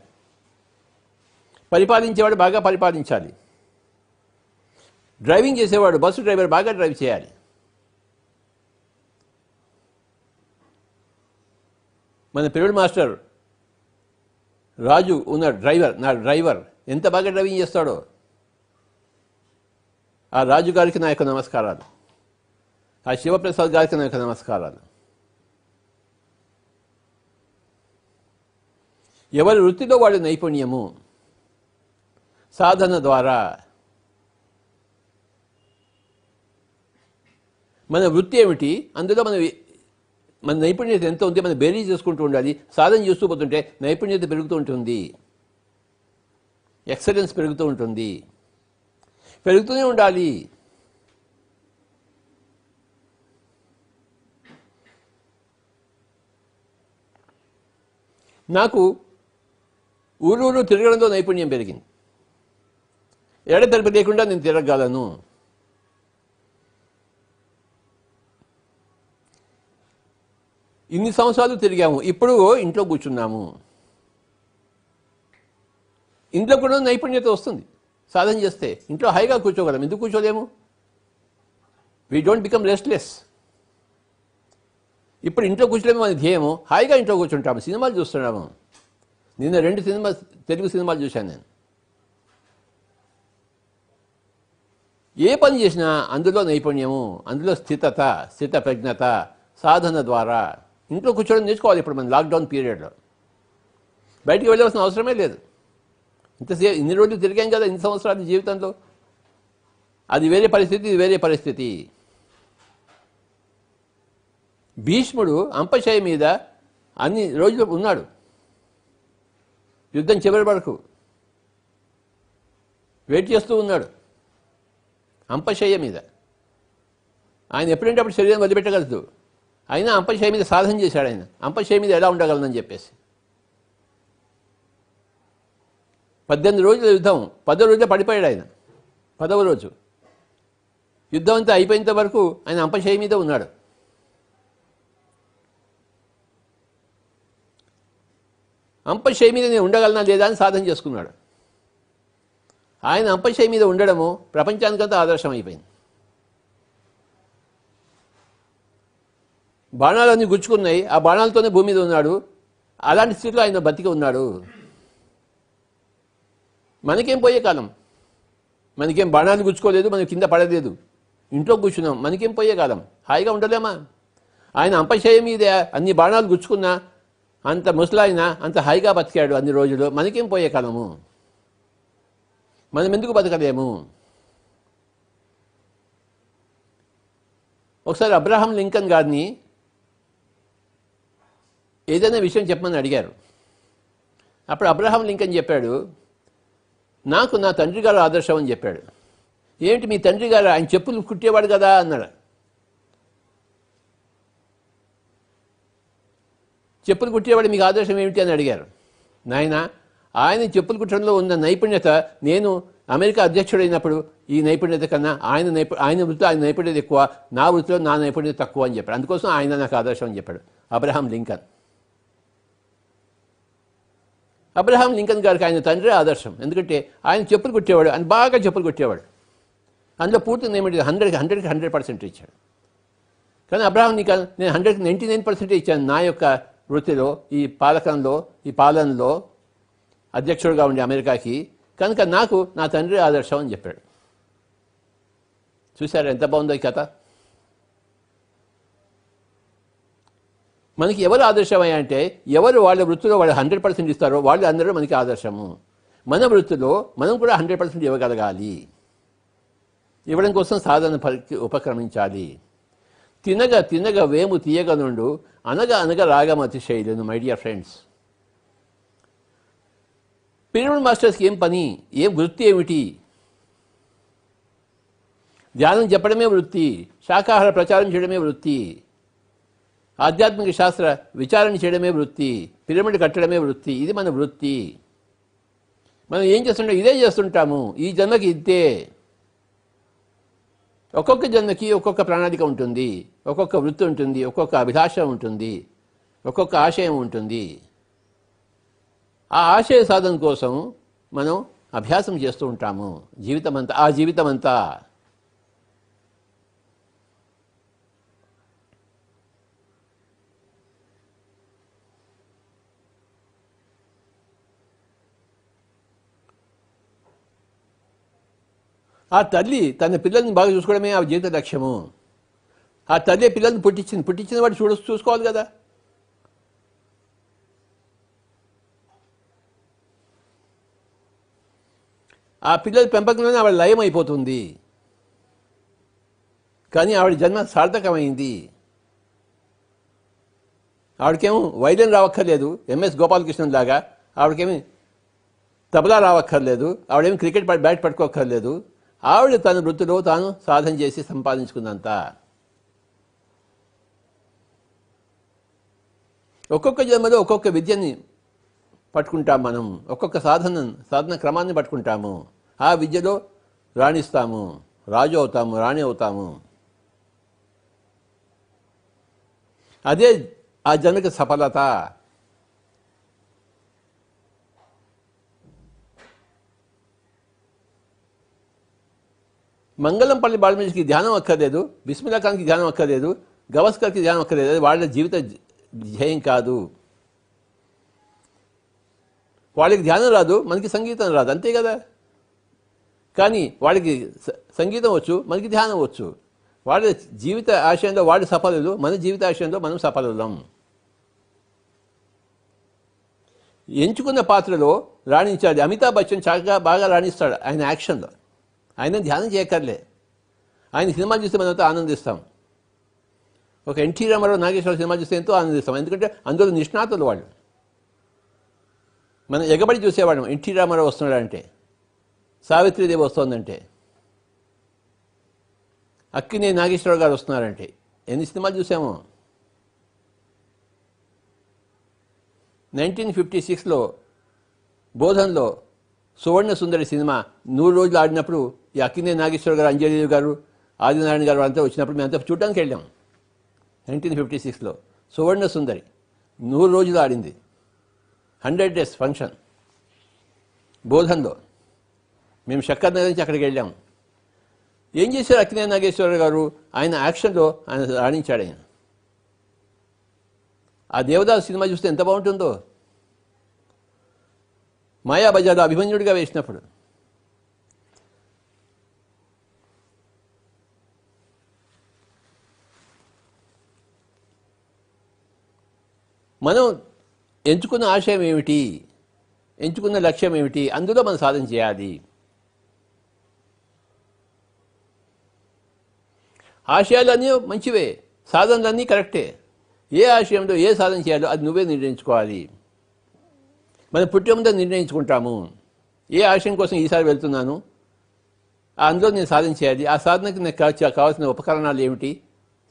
పరిపాలించేవాడు బాగా పరిపాలించాలి, డ్రైవింగ్ చేసేవాడు బస్సు డ్రైవర్ బాగా డ్రైవ్ చేయాలి. మన పిల్లడు మాస్టర్ రాజు ఉన్నాడు, నా డ్రైవర్ ఎంత బాగా డ్రైవింగ్ చేస్తాడో. ఆ రాజు గారికి నా యొక్క నమస్కారాలు, ఆ శివప్రసాద్ గారికి నా యొక్క నమస్కారాలు. ఎవరి వృత్తిలో వాడి నైపుణ్యము సాధన ద్వారా. మన వృత్తి ఏమిటి, అందులో మన నైపుణ్యత ఎంత ఉంది, మనం బేరీ చేసుకుంటూ ఉండాలి. సాధన చేస్తూ పోతుంటే నైపుణ్యత పెరుగుతూ ఉంటుంది, ఎక్సలెన్స్ పెరుగుతూ ఉంటుంది, పెరుగుతూనే ఉండాలి. నాకు ఊరూరు తిరగడంలో నైపుణ్యం పెరిగింది. ఎడతెరపి లేకుండా నేను తిరగలను. ఇన్ని సంవత్సరాలు తిరిగాము, ఇప్పుడు ఇంట్లో కూర్చున్నాము. ఇంట్లో కూడా నైపుణ్యత వస్తుంది సాధన చేస్తే. ఇంట్లో హాయిగా కూర్చోగలం, ఎందుకు కూర్చోలేము? We don't become restless. ఇప్పుడు ఇంట్లో కూర్చోలేము మన ధ్యేయము, హాయిగా ఇంట్లో కూర్చుంటాము, సినిమాలు చూస్తున్నాము. నిన్న 2 తెలుగు సినిమాలు చూశాను నేను. ఏ పని చేసినా అందులో నైపుణ్యము, అందులో స్థిత ప్రజ్ఞత సాధన ద్వారా. ఇంట్లో కూర్చోవడం నేర్చుకోవాలి. ఇప్పుడు మన లాక్డౌన్ పీరియడ్లో బయటికి వెళ్ళవలసిన అవసరమే లేదు. ఇన్ని రోజులు తిరిగాం కదా, ఇన్ని సంవత్సరాలు జీవితంలో. అది వేరే పరిస్థితి, ఇది వేరే పరిస్థితి. భీష్ముడు అంపశయ మీద అన్ని రోజులు ఉన్నాడు, యుద్ధం చివరి వరకు వెయిట్ చేస్తూ ఉన్నాడు అంపశయ మీద. ఆయన ఎప్పుడంటే అప్పుడు శరీరం వదిలిపెట్టగలదు. అయినా అంపశయ మీద సాధన చేశాడు ఆయన. అంపశయ మీద ఎలా ఉండగలనని చెప్పేసి 18 రోజుల యుద్ధం, 10వ రోజులో పడిపోయాడు ఆయన. 10వ రోజు యుద్ధం అంతా అయిపోయేంత వరకు ఆయన అంపశయ మీద ఉన్నాడు. అంపశయ మీద నేను ఉండగలనా లేదా అని సాధన చేసుకున్నాడు. ఆయన అంపశయ మీద ఉండడము ప్రపంచానికంతా ఆదర్శం అయిపోయింది. బాణాలన్నీ గుచ్చుకున్నాయి, ఆ బాణాలతోనే భూమి మీద ఉన్నాడు. అలాంటి స్థితిలో ఆయన బతికి ఉన్నాడు. మనకేం పోయే కాలం, మనకేం బాణాలు గుచ్చుకోలేదు, మనం కింద పడలేదు, ఇంట్లో కూర్చున్నాం, మనకేం పోయే కాలం, హాయిగా ఉండలేమా? ఆయన అంపశయ మీద అన్ని బాణాలు గుచ్చుకున్నా, అంత ముసలాయన అంత హాయిగా బతికాడు అన్ని రోజులు. మనకేం పోయే కాలము, మనం ఎందుకు బతకలేము? ఒకసారి అబ్రహాం లింకన్ గారిని ఏదైనా విషయం చెప్పమని అడిగారు. అప్పుడు అబ్రహాం లింకన్ చెప్పాడు, నాకు నా తండ్రి గారు ఆదర్శం అని చెప్పాడు. ఏంటి మీ తండ్రి గారు? ఆయన చెప్పులు కుట్టేవాడు కదా అన్నాడు. చెప్పులు కుట్టేవాడు మీకు ఆదర్శం ఏమిటి అని అడిగారు. నాయన ఆయన చెప్పులు కుట్టడంలో ఉన్న నైపుణ్యత నేను అమెరికా అధ్యక్షుడైనప్పుడు ఈ నైపుణ్యత కన్నా ఆయన వృత్తిలో ఆయన నైపుణ్యత ఎక్కువ, నా వృత్తిలో నా నైపుణ్యత తక్కువ అని చెప్పాడు. అందుకోసం ఆయన నాకు ఆదర్శం అని చెప్పాడు అబ్రహాం లింకన్. అబ్రహాం లింకన్ గారికి ఆయన తండ్రి ఆదర్శం. ఎందుకంటే ఆయన చెప్పులు కుట్టేవాడు, ఆయన బాగా చెప్పులు కుట్టేవాడు. అందులో పూర్తి ఏమిటి 100కి 100% ఇచ్చాడు. కానీ అబ్రహాం లింకన్ నేను 100కి 99% ఇచ్చాను నా యొక్క వృత్తిలో, ఈ పాలనలో అధ్యక్షుడిగా ఉండే అమెరికాకి, కనుక నాకు నా తండ్రి ఆదర్శం అని చెప్పాడు. చూశారు ఎంత బాగుందో ఈ కథ. మనకి ఎవరు ఆదర్శమయ్యా అంటే ఎవరు వాళ్ళ వృత్తిలో వాళ్ళు 100% ఇస్తారో వాళ్ళు అందరూ మనకి ఆదర్శము. మన వృత్తిలో మనం కూడా 100% ఇవ్వగలగాలి. ఇవ్వడం కోసం సాధన ఉపక్రమించాలి. తినగ తినగ వేము తీయగ నుండు అనగ అనగ Ragamati శైలును. My dear friends, pyramid మాస్టర్స్కి ఏం పని, ఏం వృత్తి ఏమిటి? ధ్యానం చెప్పడమే వృత్తి, శాకాహార ప్రచారం చేయడమే వృత్తి, ఆధ్యాత్మిక శాస్త్ర విచారణ చేయడమే వృత్తి, పిరమిడ్ కట్టడమే వృత్తి. ఇది మన వృత్తి. మనం ఏం చేస్తుంటాం? ఇదే చేస్తుంటాము. ఈ జన్మకి ఇంతే. ఒక్కొక్క జన్మకి ఒక్కొక్క ప్రణాళిక ఉంటుంది, ఒక్కొక్క వృత్తి ఉంటుంది, ఒక్కొక్క అభిలాష ఉంటుంది, ఒక్కొక్క ఆశయం ఉంటుంది. ఆ ఆశయ సాధన కోసం మనం అభ్యాసం చేస్తూ ఉంటాము జీవితం అంతా. ఆ తల్లి తన పిల్లల్ని బాగా చూసుకోవడమే ఆ జీవిత లక్ష్యము. ఆ తల్లి పిల్లల్ని పుట్టించిన వాడు చూసుకోవాలి కదా. ఆ పిల్లల పెంపకంలోనే ఆవిడ లయం అయిపోతుంది. కానీ ఆవిడ జన్మ సార్థకమైంది. ఆవిడకేమో వైద్యం రావక్కర్లేదు, ఎంఎస్ గోపాలకృష్ణన్ లాగా. ఆవిడకేమి తబలా రావక్కర్లేదు, ఆవిడేమి క్రికెట్ బ్యాట్ పట్టుకోక్కర్లేదు. ఆవిడ తన వృత్తిలో తాను సాధన చేసి సంపాదించుకుందంత. ఒక్కొక్క జన్మలో ఒక్కొక్క విద్యని పట్టుకుంటాం మనం, ఒక్కొక్క సాధన క్రమాన్ని పట్టుకుంటాము. ఆ విద్యలో రాణిస్తాము, రాజు అవుతాము, రాణి అవుతాము. అదే ఆ జన్మకి సఫలత. మంగళంపల్లి బాలమీకి ధ్యానం అక్కర్లేదు, బిస్మిల్లా ఖాన్కి ధ్యానం అక్కర్లేదు, గవస్కర్కి ధ్యానం అక్కర్లేదు. అది వాళ్ళ జీవిత ధ్యేయం కాదు. వాళ్ళకి ధ్యానం రాదు, మనకి సంగీతం రాదు, అంతే కదా. కానీ వాళ్ళకి సంగీతం వచ్చు, మనకి ధ్యానం వచ్చు. వాళ్ళ జీవిత ఆశయంలో వాళ్ళు సఫలులు, మన జీవిత ఆశయంలో మనం సఫలులం. ఎంచుకున్న పాత్రలో రాణించాలి. అమితాబ్ బచ్చన్ చక్కగా బాగా రాణిస్తాడు ఆయన యాక్షన్లో. ఆయన ధ్యానం చేయక్కర్లే. ఆయన సినిమా చూస్తే మనంతా ఆనందిస్తాం. ఒక ఎన్టీ రామారావు, నాగేశ్వరరావు సినిమా చూస్తే ఎంతో ఆనందిస్తాం. ఎందుకంటే అందులో నిష్ణాతులు వాళ్ళు. మనం ఎగబడి చూసేవాళ్ళం ఎన్టీ రామారావు వస్తున్నాడంటే, సావిత్రీదేవి వస్తుందంటే, అక్కినేని నాగేశ్వరరావు గారు వస్తున్నారంటే. ఎన్ని సినిమాలు చూసామో. 1956లో బోధన్లో సువర్ణ సుందరి సినిమా 100 రోజులు ఆడినప్పుడు ఈ అక్కినేని నాగేశ్వరరావు గారు, అంజలి గారు, ఆదినారాయణ గారు అంతా వచ్చినప్పుడు మేము అంతా చూడడానికి వెళ్ళాం. 1956లో సువర్ణ సుందరి 100 రోజులు ఆడింది. 100 days ఫంక్షన్ బోధన్లో. మేము శక్కర్ నగర్ నుంచి అక్కడికి వెళ్ళాం. ఏం చేశారు అక్కినేని నాగేశ్వరరావు గారు? ఆయన యాక్షన్లో ఆయన రాణించాడు. ఆయన ఆ దేవదాసు సినిమా చూస్తే ఎంత బాగుంటుందో. మాయాబజార్లో అభిమన్యుడిగా వేసినప్పుడు మనం ఎంచుకున్న ఆశయం ఏమిటి, ఎంచుకున్న లక్ష్యం ఏమిటి, అందులో మనం సాధన చేయాలి. ఆశయాలన్నీ మంచివే, సాధనలన్నీ కరెక్టే. ఏ ఆశయంలో ఏ సాధన చేయాలో అది నువ్వే నిర్ణయించుకోవాలి. మనం పుట్టే ముందే నిర్ణయించుకుంటాము. ఏ ఆశయం కోసం ఈసారి వెళ్తున్నాను, అందులో నేను సాధన చేయాలి. ఆ సాధనకి నాకు కావాల్సిన ఉపకరణాలు ఏమిటి,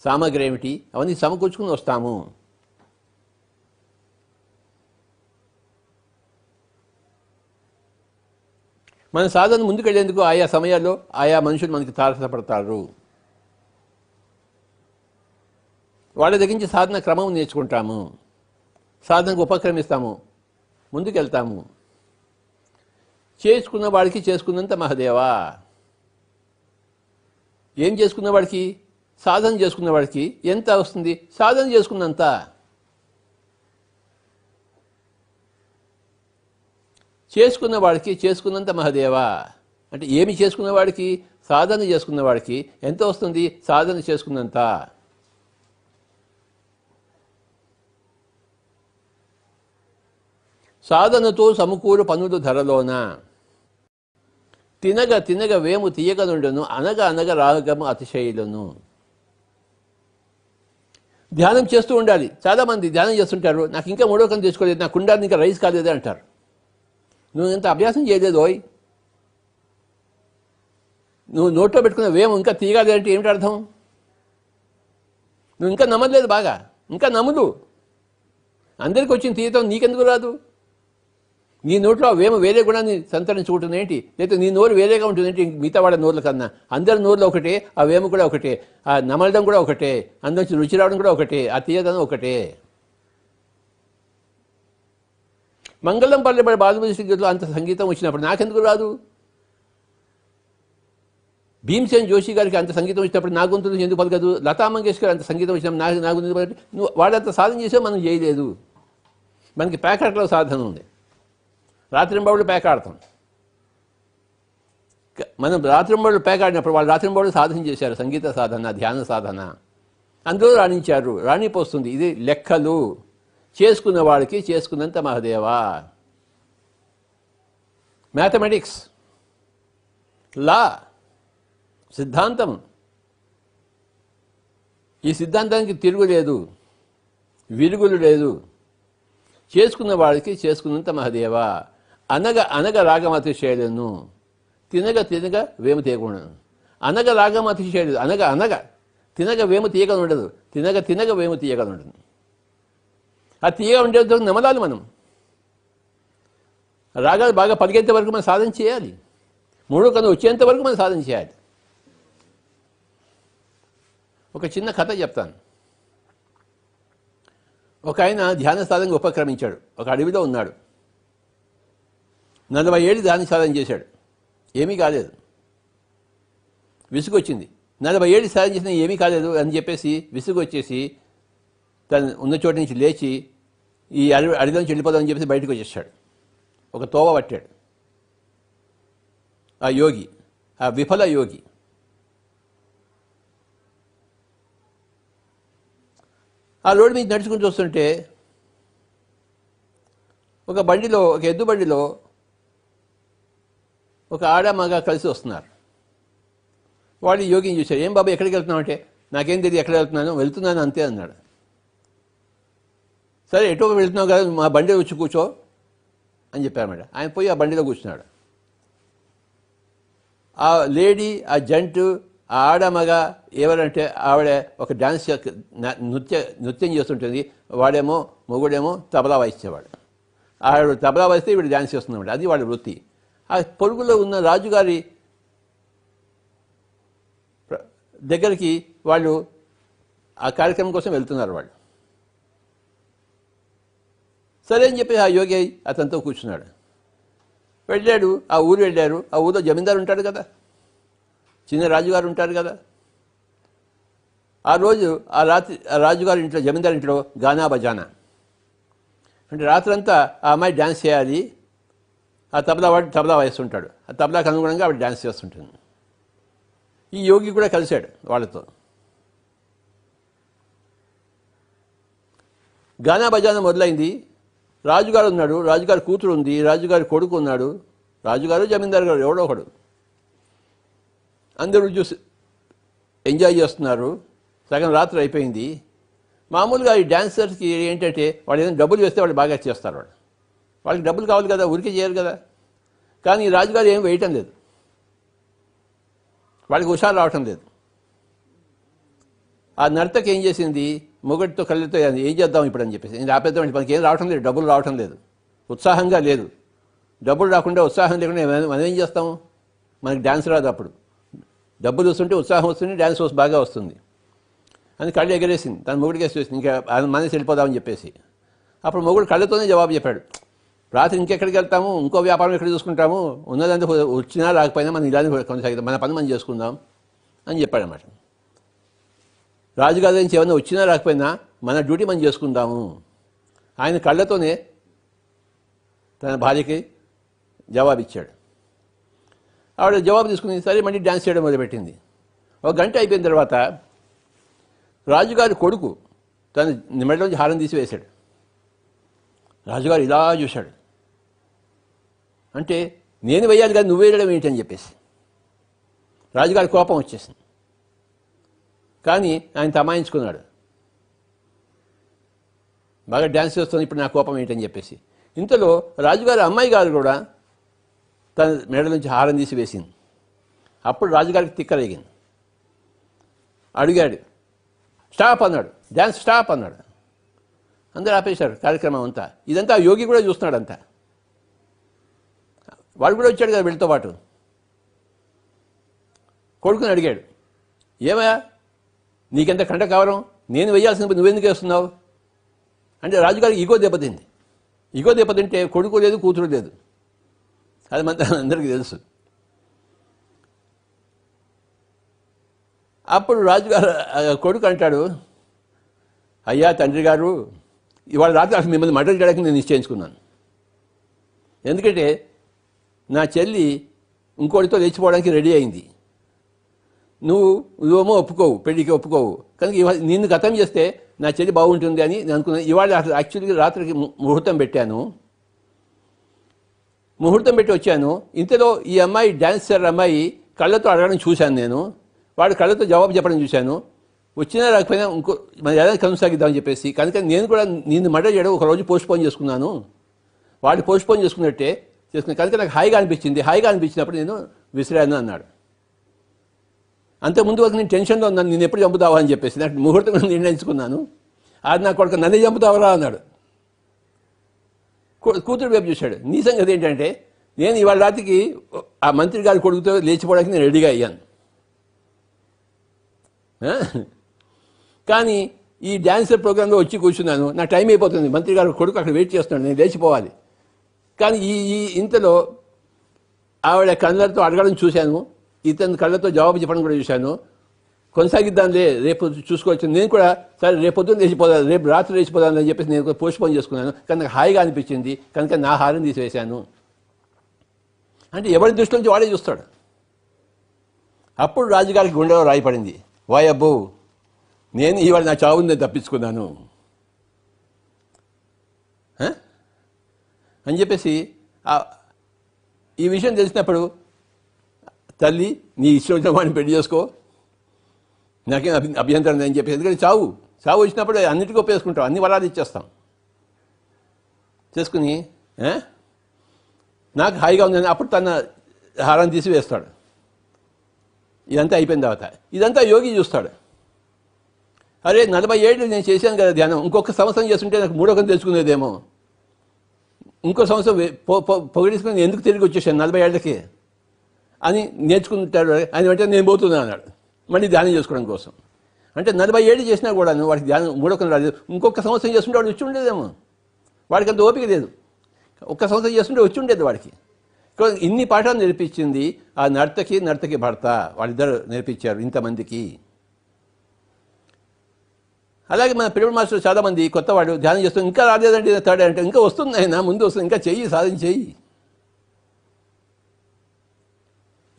సామగ్రి ఏమిటి, అవన్నీ సమకూర్చుకుని వస్తాము. మన సాధన ముందుకెళ్లేందుకు ఆయా సమయాల్లో ఆయా మనుషులు మనకి తారసపడతారు. వాళ్ళ దగ్గర నుంచి సాధన క్రమం నేర్చుకుంటాము, సాధనకు ఉపక్రమిస్తాము, ముందుకెళ్తాము. చేసుకున్న వాడికి చేసుకున్నంత మహదేవా. ఏం చేసుకున్న వాడికి? సాధన చేసుకున్న వాడికి ఎంత వస్తుంది? సాధన చేసుకున్నంత. చేసుకున్న వాడికి చేసుకున్నంత మహదేవా అంటే ఏమి చేసుకున్న వాడికి? సాధన చేసుకున్న వాడికి ఎంత వస్తుంది? సాధన చేసుకున్నంత. సాధనతో సమకూరు పనులు ధరలోన తినగ తినగ వేము తీయగనుండను అనగ అనగ రాగము అతిశైలను. ధ్యానం చేస్తూ ఉండాలి. చాలామంది ధ్యానం చేస్తుంటారు, నాకు ఇంకా మూడో కన్ను తెచ్చుకోలేదు, నాకు కుండాన్ని ఇంకా రైస్ కాలేదే అంటారు. నువ్వు ఇంత అభ్యాసం చేయలేదు ఓయ్. నువ్వు నోట్లో పెట్టుకున్న వేము ఇంకా తీయగాలి అంటే ఏమిటి అర్థం? నువ్వు ఇంకా నమ్మలేదు బాగా, ఇంకా నమ్ముదు. అందరికీ వచ్చిన తీయటం నీకెందుకు రాదు? నీ నోట్లో ఆ వేమ వేరే గుణాన్ని సంతరించుకుంటుంది ఏంటి? లేకపోతే నీ నోరు వేరేగా ఉంటుంది ఏంటి మిగతా వాళ్ళ నోర్ల కన్నా? అందరి నోరులో ఒకటే, ఆ వేమ కూడా ఒకటే, ఆ నమలడం కూడా ఒకటే, అందులోంచి రుచి రావడం కూడా ఒకటే, ఆ తీయదనం ఒకటే. మంగళం పల్లె బాలమురళి సింగర్లో అంత సంగీతం వచ్చినప్పుడు నాకెందుకు రాదు? భీమ్సేన్ జోషి గారికి అంత సంగీతం వచ్చినప్పుడు నా గొంతు నుంచి ఎందుకు పలకదు? లతా మంగేష్కర్ అంత సంగీతం వచ్చినప్పుడు నా గొంతు పలకదు. నువ్వు వాళ్ళంత సాధన చేసే మనం చేయలేదు. మనకి ప్యాకెట్లో సాధన ఉంది, రాత్రింబవుళ్ళు పేకాడతాం. మనం రాత్రింబవుళ్ళు పేకాడినప్పుడు వాళ్ళు రాత్రింబవుళ్ళు సాధన చేశారు, సంగీత సాధన, ధ్యాన సాధన, అందులో రాణించారు, రాణిపోస్తుంది. ఇది లెక్కలు. చేసుకున్న వాడికి చేసుకున్నంత మహదేవా. మ్యాథమెటిక్స్, లా, సిద్ధాంతం. ఈ సిద్ధాంతానికి తిరుగులేదు, విరుగులు లేదు. చేసుకున్న వాడికి చేసుకున్నంత మహదేవా. అనగ అనగ రాగం అతిశయలను తినగ తినగ వేము తీయకుండా. అనగ రాగం అతిశయలేదు, అనగ అనగ తినగ వేము తీయగా ఉండదు, తినగ తినగ వేము తీయగా ఉండదు. ఆ తీయగా ఉండేంత నమలాలి మనం. రాగాలు బాగా పలికేంత వరకు మనం సాధన చేయాలి. మూడో కన్ను వచ్చేంత వరకు మనం సాధన చేయాలి. ఒక చిన్న కథ చెప్తాను. ఒక ఆయన ధ్యాన సాధనకు ఉపక్రమించాడు. ఒక అడవిలో ఉన్నాడు. 40 ఏళ్ళు ధ్యాన సాధన చేశాడు, ఏమీ కాలేదు. విసుగు వచ్చింది. 40 ఏళ్ళు సాధన చేసినా ఏమీ కాలేదు అని చెప్పేసి విసుగు వచ్చేసి తను ఉన్న చోటు నుంచి లేచి ఈ అడవిలోంచి వెళ్ళిపోదామని చెప్పేసి బయటకు వచ్చేసాడు. ఒక తోవ పట్టాడు. ఆ యోగి, ఆ విఫల యోగి. ఆ రోడ్డు మీద నడుచుకుంటూ వస్తుంటే ఒక బండిలో, ఒక ఎద్దు బండిలో ఒక ఆడ మగ కలిసి వస్తున్నారు. వాడు యోగిని చూశాడు. ఏం బాబు ఎక్కడికి వెళ్తున్నావు అంటే, నాకేం తెలియదు ఎక్కడ వెళ్తున్నాను అంతే అన్నాడు. సరే ఎటో వెళ్తున్నావు కదా, మా బండిలో వచ్చి కూర్చో అని చెప్పారన్నమాట. ఆయన పోయి ఆ బండిలో కూర్చున్నాడు. ఆ లేడీ, ఆ జంటు, ఆ ఆడ మగ ఎవరంటే ఆవిడ ఒక డ్యాన్స్ నృత్యం చేస్తుంటుంది. వాడేమో మొగుడేమో తబలా వాయిస్తేవాడు. ఆవిడ తబలా వాయిస్తే వీడు డ్యాన్స్ చేస్తున్నాడు. అది వాడి వృత్తి. ఆ పొరుగులో ఉన్న రాజుగారి దగ్గరికి వాళ్ళు ఆ కార్యక్రమం కోసం వెళ్తున్నారు వాళ్ళు. సరే అని చెప్పి ఆ యోగి అతనితో కూర్చున్నాడు. వెళ్ళాడు, ఆ ఊరు వెళ్ళారు. ఆ ఊరిలో జమీందారు ఉంటాడు కదా, చిన్న రాజుగారు ఉంటారు కదా. ఆ రోజు ఆ రాత్రి ఆ రాజుగారి ఇంట్లో, జమీందారు ఇంట్లో గానా బజానా అంటే రాత్రంతా ఆ అమ్మాయి డ్యాన్స్ చేయాలి. ఆ తబలా వాడు తబలా వేస్తుంటాడు. ఆ తబలాకు అనుగుణంగా ఆవిడ డ్యాన్స్ చేస్తుంటుంది. ఈ యోగి కూడా కలిశాడు వాళ్ళతో. గానా బజానా మొదలైంది. రాజుగారు ఉన్నాడు, రాజుగారి కూతురు ఉంది, రాజుగారి కొడుకు ఉన్నాడు, రాజుగారు జమీందారు గారు ఎవడో ఒకడు. అందరూ చూసి ఎంజాయ్ చేస్తున్నారు. సగం రాత్రి అయిపోయింది. మామూలుగా ఈ డ్యాన్సర్స్కి ఏంటంటే వాళ్ళు ఏదైనా డబ్బులు వేస్తే వాళ్ళు బాగా చేస్తారు. వాళ్ళకి డబ్బులు కావాలి కదా, ఊరికే చేయరు కదా. కానీ ఈ రాజుగారు ఏం వేయటం లేదు, వాళ్ళకి హుషారు రావటం లేదు. ఆ నర్తకి ఏం చేసింది, మొగటితో కళ్ళతో ఏం చేద్దాం ఇప్పుడు అని చెప్పేసి, నేను ఆపేద్దాం, మనకి ఏం రావటం లేదు, డబ్బులు రావటం లేదు, ఉత్సాహంగా లేదు. డబ్బులు రాకుండా ఉత్సాహం లేకుండా మనం ఏం చేస్తాం? మనకి డ్యాన్స్ రాదు. అప్పుడు డబ్బులు వస్తుంటే ఉత్సాహం వస్తుంది, డ్యాన్స్ బాగా వస్తుంది అని కళ్ళు ఎగరేసింది. తన మొగుడికి వేసేసింది, ఇంకా మనసి వెళ్ళిపోదామని చెప్పేసి. అప్పుడు మొగుడు కళ్ళతోనే జవాబు చెప్పాడు, రాత్రి ఇంకెక్కడికి వెళ్తాము, ఇంకో వ్యాపారం ఎక్కడ చూసుకుంటాము, ఉన్నదంతా వచ్చినా రాకపోయినా మనం ఇలానే కొనసాగిద్దాం, మన పని మనం చేసుకుందాం అని చెప్పాడు అన్నమాట. రాజుగారి నుంచి ఏమన్నా వచ్చినా రాకపోయినా మన డ్యూటీ మనం చేసుకుందాము. ఆయన కళ్ళతోనే తన భార్యకి జవాబిచ్చాడు. ఆవిడ జవాబు తీసుకుని సరే మళ్ళీ డ్యాన్స్ చేయడం మొదలుపెట్టింది. ఒక గంట అయిపోయిన తర్వాత రాజుగారి కొడుకు తన మెడలోంచి హారం తీసి వేశాడు. రాజుగారు ఇలా చూశాడు, అంటే నేను వేయాలి కానీ నువ్వు వేయడం ఏంటి అని చెప్పేసి రాజుగారి కోపం వచ్చేసింది. కానీ ఆయన తమాయించుకున్నాడు, బాగా డ్యాన్స్ చేస్తుంది, ఇప్పుడు నా కోపం ఏంటని చెప్పేసి. ఇంతలో రాజుగారి అమ్మాయి గారు కూడా తన మెడ నుంచి హారం తీసి వేసింది. అప్పుడు రాజుగారికి తిక్కరేగింది. అడిగాడు, స్టాప్ అన్నాడు, డ్యాన్స్ స్టాప్ అన్నాడు. అందరూ ఆపేశారు కార్యక్రమం అంతా. ఇదంతా యోగి కూడా చూస్తున్నాడు అంతా. వాడు కూడా వచ్చాడు కదా వీళ్ళతో పాటు. కొడుకుని అడిగాడు, ఏమయ్యా నీకెంత కంట కావరం, నేను వేయాల్సినప్పుడు నువ్వెందుకు వేస్తున్నావు అంటే రాజుగారికి ఈగో దెబ్బతింది. ఈగో దెబ్బతింటే కొడుకు లేదు, కూతురు లేదు, అది మన అందరికీ తెలుసు. అప్పుడు రాజుగారు కొడుకు అంటాడు, అయ్యా తండ్రి గారు, ఇవాళ రాత్రి అసలు మిమ్మల్ని మర్డర్ చేయడానికి నేను నిశ్చయించుకున్నాను. ఎందుకంటే నా చెల్లి ఇంకోటితో లేచిపోవడానికి రెడీ అయింది. నువ్వేమో ఒప్పుకోవు, పెళ్లికి ఒప్పుకోవు, కనుక ఇవాళ నిన్ను గతం చేస్తే నా చెల్లి బాగుంటుంది అని నేను అనుకున్నాను. ఇవాళ యాక్చువల్గా రాత్రికి ముహూర్తం పెట్టాను, ముహూర్తం పెట్టి వచ్చాను. ఇంతలో ఈ అమ్మాయి డ్యాన్సర్ అమ్మాయి కళ్ళతో అడగడం చూశాను నేను, వాడు కళ్ళతో జవాబు చెప్పడం చూశాను. వచ్చినా రాకపోయినా ఇంకో మన ఏదైనా కొనసాగిద్దామని చెప్పేసి కనుక నేను కూడా నిన్ను మర్డర్ చేయడం ఒకరోజు పోస్ట్పోన్ చేసుకున్నాను. వాడు పోస్ట్పోన్ చేసుకున్నట్టే చేసుకున్నాను, కనుక నాకు హాయిగా అనిపించింది. హాయిగా అనిపించినప్పుడు నేను విసిరాను అన్నాడు. అంతకుముందు వరకు నేను టెన్షన్లో ఉన్నాను, నేను ఎప్పుడు చంపుతావా అని చెప్పేసి నాకు ముహూర్తం నిర్ణయించుకున్నాను. అది నా కొడుకు నన్నే చంపుతావరా అన్నాడు. కూతురు వైపు చూశాడు. నీ సంగతి ఏంటంటే నేను ఇవాళ రాత్రికి ఆ మంత్రి గారి కొడుకుతో లేచిపోవడానికి నేను రెడీగా అయ్యాను, కానీ ఈ డ్యాన్సర్ ప్రోగ్రాంలో వచ్చి కూర్చున్నాను, నా టైం అయిపోతుంది, మంత్రి గారి కొడుకు అక్కడ వెయిట్ చేస్తున్నాడు, నేను లేచిపోవాలి. కానీ ఈ ఇంతలో ఆవిడ కళ్ళతో అడగడం చూశాను, ఇతని కళ్ళతో జవాబు చెప్పడం కూడా చూశాను. కొనసాగిద్దాంలే, రేపు చూసుకోవచ్చు. నేను కూడా సరే రేపు పొద్దున్న లేచిపోదాను, రేపు రాత్రి లేచిపోదాను అని చెప్పేసి నేను పోస్ట్పోన్ చేసుకున్నాను, కానీ నాకు హాయిగా అనిపించింది కనుక నా హారం తీసివేశాను అంటే ఎవరి దృష్టి నుంచి వాడే చూస్తాడు. అప్పుడు రాజుగారికి గుండెలో రాయిపడింది, వాయబ్బో నేను ఇవాళ నా చావుని నేను తప్పించుకున్నాను అని చెప్పేసి ఈ విషయం తెలిసినప్పుడు, తల్లి నీ ఇష్టం వచ్చిన వాడిని పెళ్లి చేసుకో, నాకేం అభ్యంతరం అని చెప్పేసి, ఎందుకంటే చావు వచ్చినప్పుడు అన్నిటికీ ఒప్పేసుకుంటాం, అన్ని వరాలు ఇచ్చేస్తాం. చేసుకుని నాకు హాయిగా ఉందని అప్పుడు తన హారం తీసి వేస్తాడు. ఇదంతా అయిపోయిన తర్వాత ఇదంతా యోగి చూస్తాడు. అరే 40 ఏళ్ళు నేను చేశాను కదా ధ్యానం, ఇంకొక సంవత్సరం చేస్తుంటే నాకు మూడో కం తెలుసుకునేదేమో, ఇంకో సంవత్సరం పొగిడించుకుని ఎందుకు తిరిగి వచ్చేసాను 40 ఏళ్ళకి అని నేర్చుకుంటాడు. ఆయన వెంటనే నేను పోతున్నాను అన్నాడు, మళ్ళీ ధ్యానం చేసుకోవడం కోసం. అంటే 40 ఏళ్ళు చేసినా కూడా వాడికి ధ్యానం మూడో కం రాలేదు. ఇంకొక సంవత్సరం చేస్తుంటే వాడు వచ్చి ఉండేదేమో, వాడికి అంత ఓపిక లేదు. ఒక్క సంవత్సరం చేస్తుంటే వచ్చి ఉండేది వాడికి. ఇన్ని పాఠాలు నేర్పించింది ఆ నర్తకి భర్త, వాళ్ళిద్దరు నేర్పించారు ఇంతమందికి. అలాగే మన పిరమిడ్ మాస్టర్ చాలామంది కొత్తవాడు ధ్యానం చేస్తూ ఇంకా రాలేదండి థర్డ్ అంటే, ఇంకా వస్తుంది ఆయన, ముందు వస్తుంది, ఇంకా చెయ్యి, సాధన చెయ్యి,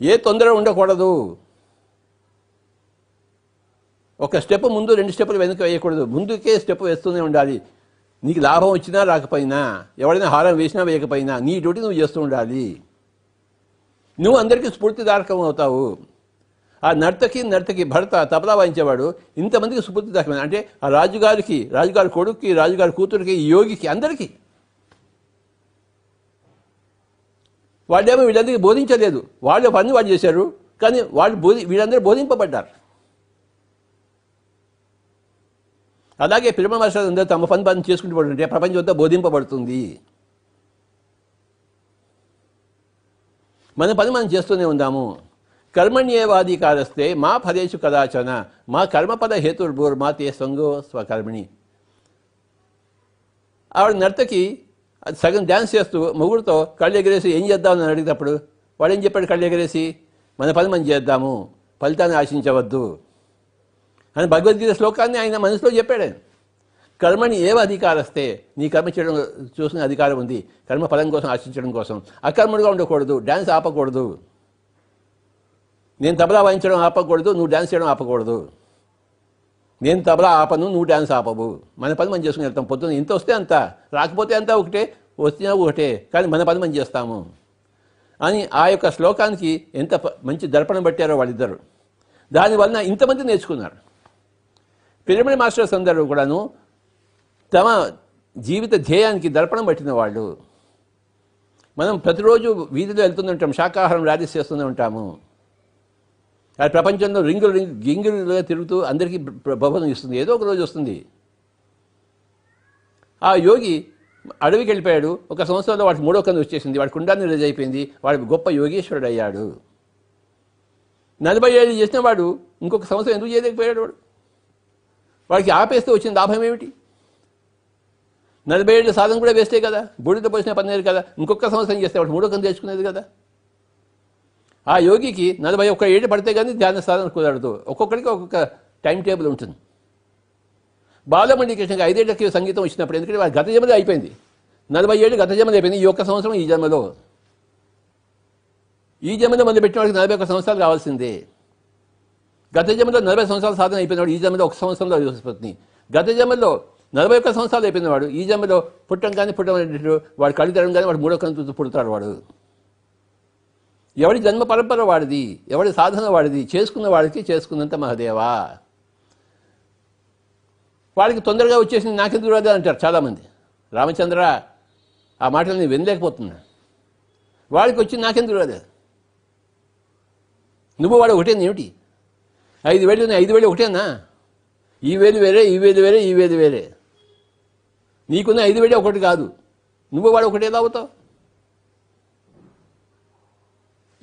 ఏ తొందర ఉండకూడదు. ఒక స్టెప్ ముందు 2 స్టెప్పులు వెనక్కి వేయకూడదు, ముందుకే స్టెప్ వేస్తూనే ఉండాలి. నీకు లాభం వచ్చినా రాకపోయినా, ఎవరైనా హారం వేసినా వేయకపోయినా నీ డ్యూటీ నువ్వు చేస్తూ ఉండాలి. నువ్వు అందరికీ స్ఫూర్తిదాయకం అవుతావు. ఆ నర్తకి భర్త తబలా వాయించేవాడు ఇంతమందికి స్ఫూర్తిదాయకమైన, అంటే ఆ రాజుగారి కొడుక్కి, రాజుగారి కూతురికి, యోగికి, అందరికీ. వాళ్ళేమో వీళ్ళందరికీ బోధించలేదు, వాళ్ళ పని వాళ్ళు చేశారు, కానీ వీళ్ళందరూ బోధింపబడ్డారు. అలాగే పిరమిడ్ మాస్టర్లు అందరూ తమ పని చేసుకుంటూ పడుతుంటే ప్రపంచం అంతా బోధింపబడుతుంది. మన పని మనం చేస్తూనే ఉందాము. కర్మణ్యేవాధికారస్తే మా ఫలేషు కదాచన మా కర్మపద హేతుర్భూర్మా తే సంగో స్వకర్మిణి. ఆవిడ నర్తకి సగం డ్యాన్స్ చేస్తూ మొగుడుతో కళ్ళు ఎగరేసి ఏం చేద్దామని అడిగినప్పుడు వాడు ఏం చెప్పాడు? కళ్ళు ఎగరేసి మన పని మనం చేద్దాము, ఫలితాన్ని ఆశించవద్దు అని భగవద్గీత శ్లోకాన్ని ఆయన మనసులో చెప్పాడు. ఆయన కర్మని ఏవ అధికారస్తే నీ కర్మ చేయడం చూసిన అధికారం ఉంది, కర్మ ఫలం కోసం ఆశించడం కోసం. అకర్ముడుగా ఉండకూడదు, డ్యాన్స్ ఆపకూడదు. నేను తబలా వాయించడం ఆపకూడదు, నువ్వు డ్యాన్స్ చేయడం ఆపకూడదు. నేను తబలా ఆపను, నువ్వు డ్యాన్స్ ఆపవు. మన పని మనం చేసుకుని వెళ్తాం. పొద్దున్న ఇంత వస్తే అంత, రాకపోతే అంతా ఒకటే, వచ్చినా ఒకటే, కానీ మన పని మనం చేస్తాము అని ఆ యొక్క శ్లోకానికి ఎంత మంచి దర్పణం పట్టారో వాళ్ళిద్దరు. దానివలన ఇంతమంది నేర్చుకున్నారు. పిరమిడ్ మాస్టర్స్ అందరూ కూడాను తమ జీవిత ధ్యేయానికి దర్పణం పట్టిన వాళ్ళు. మనం ప్రతిరోజు వీధిలో వెళ్తూనే ఉంటాం, శాకాహారం ర్యాలీస్ చేస్తూనే ఉంటాము. అది ప్రపంచంలో గింగిలుగా తిరుగుతూ అందరికీ ప్రబోధం ఇస్తుంది. ఏదో ఒక రోజు వస్తుంది. ఆ యోగి అడవికి వెళ్ళిపోయాడు. ఒక సంవత్సరంలో వాడికి 3వ కన్ను వచ్చేసింది. వాడి కుండాన్ని రిలీజ్ అయిపోయింది. వాడు గొప్ప యోగేశ్వరుడు అయ్యాడు. 40 ఏళ్ళు చేసిన వాడు ఇంకొక సంవత్సరం ఎందుకు చేయలేకపోయాడు? వాడికి ఆపేస్తే వచ్చిన లాభం ఏమిటి? 40 ఏళ్ళ సాధన కూడా వేస్తే కదా, బూడిద పోసిన పని కదా. ఇంకొక సంవత్సరం చేస్తే వాడు 3వ కన్ను తెచ్చుకునేది కదా. ఆ యోగికి 41 ఏళ్ళు పడితే కానీ ధ్యాన సాధన కుదరదు. ఒక్కొక్కడికి ఒక్కొక్క టైం టేబుల్ ఉంటుంది. బాలమణి కృష్ణకి 5 ఏళ్ళకి సంగీతం వచ్చినప్పుడు, ఎందుకంటే వాడు గత జన్మలో అయిపోయింది. 40 ఏళ్ళు గత జన్మలో అయిపోయింది. ఈ ఒక్క సంవత్సరం ఈ జన్మలో, ఈ జన్మలో మొదలు పెట్టిన వాడికి 41 సంవత్సరాలు కావాల్సిందే. గత జన్మలో 40 సంవత్సరాలు సాధన అయిపోయినవాడు ఈ జన్మలో 1 సంవత్సరంలో వస్తుంది. గత జన్మలో 41 సంవత్సరాలు అయిపోయినవాడు ఈ జన్మలో పుట్టం కానీ వాడు కళ్ళు తెరడం కానీ వాడు 3వ కన్ను పుడతాడు. వాడు ఎవడి జన్మ పరంపర వాడిది, ఎవడి సాధన వాడిది. చేసుకున్న వాడికి చేసుకున్నంత మహదేవా. వాడికి తొందరగా వచ్చేసింది, నాకెందుకు రాదు అంటారు చాలామంది. రామచంద్ర, ఆ మాటలు నేను వినలేకపోతున్నా. వాడికి వచ్చింది నాకెందుకు రాదు? నువ్వు వాడు ఒకటేనా ఏమిటి? 5 వేలు ఉన్నాయి, 5 వేలు ఒకటేనా? ఈ వేలు వేరే, ఈ వేలు వేరే, ఈ వేలు వేరే. నీకున్న 5 వేలే ఒకటి కాదు. నువ్వు వాడు ఒకటే ఎలా అవుతావు?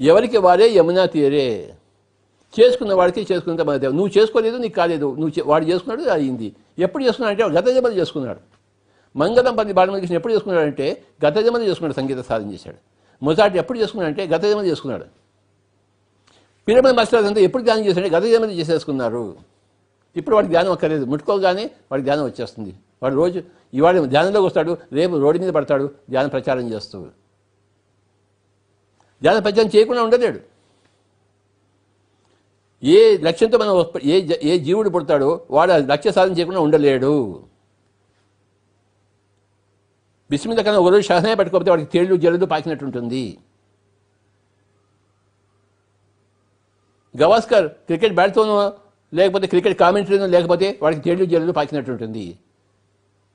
ఎవరికి వారే యమునా తీరే. చేసుకున్న వాడికి చేసుకున్నంత మహదేవ. నువ్వు చేసుకోలేదు, నీకు కాలేదు. వాడు చేసుకున్నాడు, అయింది. ఎప్పుడు చేసుకున్నాడు అంటే గత జన్మలో చేసుకున్నాడు. మంగళం పది బాలమణి కృష్ణ ఎప్పుడు చేసుకున్నాడంటే గత జన్మలో చేసుకున్నాడు. సంగీత సాధన చేశాడు. మొజార్ట్ ఎప్పుడు చేసుకున్నాడంటే గత జన్మలో చేసుకున్నాడు. పిరమిడ్ మాస్టర్స్ అంతా ఎప్పుడు ధ్యానం చేశాడంటే గత జన్మలో చేసేసుకున్నారు. ఇప్పుడు వాడికి ధ్యానం అక్కర్లేదు. ముట్టుకోగానే వాడికి ధ్యానం వచ్చేస్తుంది. వాడు రోజు ఇవాళ ధ్యానంలోకి వస్తాడు, రేపు రోడ్డు మీద పడతాడు ధ్యాన ప్రచారం చేస్తూ. ధ్యాన ప్రచారం చేయకుండా ఉండలేడు. ఏ లక్ష్యంతో మనం ఏ జీవుడు పుడతాడో వాడు లక్ష్య సాధన చేయకుండా ఉండలేడు. బిస్మిల్లా కన్నా ఒకరోజు షహనాయి పట్టుకోకపోతే వాడికి తేళ్లు జల్లులు పాకినట్టు ఉంటుంది. గవాస్కర్ క్రికెట్ బ్యాట్తోనో లేకపోతే క్రికెట్ కామెంటరీనో లేకపోతే వాడికి తేళ్లు జల్లులు పాకినట్టు ఉంటుంది.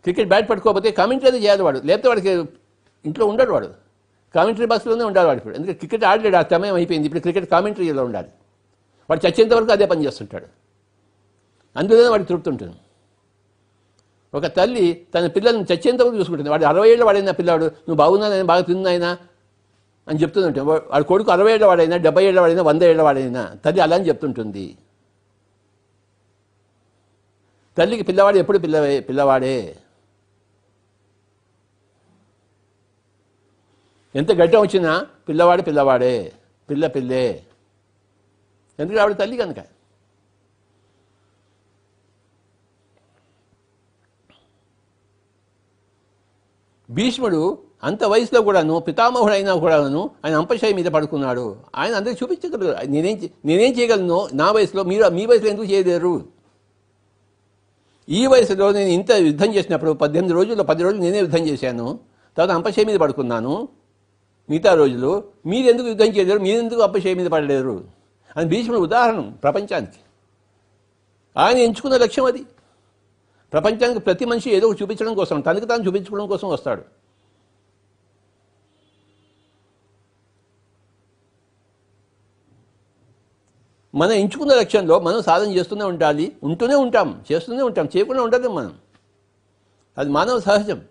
క్రికెట్ బ్యాట్ పట్టుకోకపోతే కామెంటరీ చేయాలి వాడు, లేకపోతే వాడికి ఇంట్లో ఉండడు. వాడు కామెంటరీ బాక్స్లోనే ఉండాలి వాడు. ఇప్పుడు ఎందుకంటే క్రికెట్ ఆడలేడు, ఆ సమయం అయిపోయింది. ఇప్పుడు క్రికెట్ కామెంటరీలో ఉండాలి. వాడు చచ్చేంత వరకు అదే పని చేస్తుంటాడు. అందులోనే వాడికి తృప్తి ఉంటుంది. ఒక తల్లి తన పిల్లల్ని చచ్చేంత వరకు చూసుకుంటుంది. వాడు 60 ఏళ్ళ వాడైనా పిల్లాడు, నువ్వు బాగున్నానైనా బాగా తిన్నాయినా అని చెప్తుంటే వాడు కొడుకు 60 ఏళ్ళ వాడైనా 70 ఏళ్ళ వాడైనా 100 ఏళ్ళ వాడైనా తల్లి అలా అని చెప్తుంటుంది. తల్లికి పిల్లవాడు ఎప్పుడు పిల్లవాడే. ఎంత గడ్డం వచ్చినా పిల్లవాడే, పిల్లే. ఎందుకంటే ఆవిడ తల్లి కనుక. భీష్ముడు అంత వయసులో కూడాను, పితామహుడు అయినా కూడాను ఆయన అంపశయ్య మీద పడుకున్నాడు. ఆయన అందరికి చూపించగలరు. నేనేం చేయగలను నా వయసులో, మీరు మీ వయసులో ఎందుకు చేయలేరు? ఈ వయసులో నేను ఇంత యుద్ధం చేసినప్పుడు 18 రోజుల్లో 10 రోజులు నేనే యుద్ధం చేశాను. తర్వాత అంపశయ్య మీద పడుకున్నాను. మిగతా రోజులు మీరు ఎందుకు యుద్ధం చేయలేరు, మీరెందుకు అంపశయ్య మీద పడలేరు అని భీష్ముడు ఉదాహరణ ప్రపంచానికి. ఆయన ఎంచుకున్న లక్ష్యం అది. ప్రపంచానికి ప్రతి మనిషి ఏదో ఒకటి చూపించడం కోసం, తనకు తాను చూపించుకోవడం కోసం వస్తాడు. మనం ఎంచుకున్న లక్ష్యంలో మనం సాధన చేస్తూనే ఉండాలి. ఉంటూనే ఉంటాం, చేస్తూనే ఉంటాం, చేయకుండా ఉండలేం మనం. అది మానవ సహజం.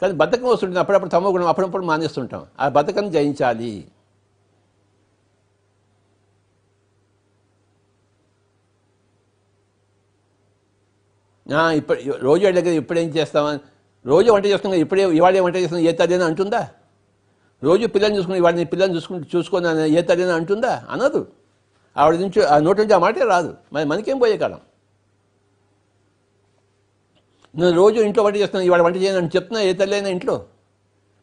కానీ బద్ధకం వస్తుంటుంది, అప్పుడప్పుడు తమో గుణం అప్పుడప్పుడు మానేస్తుంటాం. ఆ బద్ధకం జయించాలి. ఇప్పుడు రోజు అడిగే ఇప్పుడేం చేస్తామని, రోజు వంట చేస్తున్నాం, ఇవాళ వంట చేస్తున్నాం, ఏ తల్లినా అంటుందా? రోజు పిల్లల్ని చూసుకుని ఇవాళ నీ పిల్లల్ని చూసుకుని ఏ తల్లినా అంటుందా? అనదు. ఆవిడ నుంచి ఆ నోటి నుంచి ఆ మాటే రాదు. మరి మనకేం పోయే కాలం. నేను రోజు ఇంట్లో వంట చేస్తున్నాను, ఇవాళ వంట చేయను అని చెప్తున్నా ఏ తల్లి అయినా ఇంట్లో?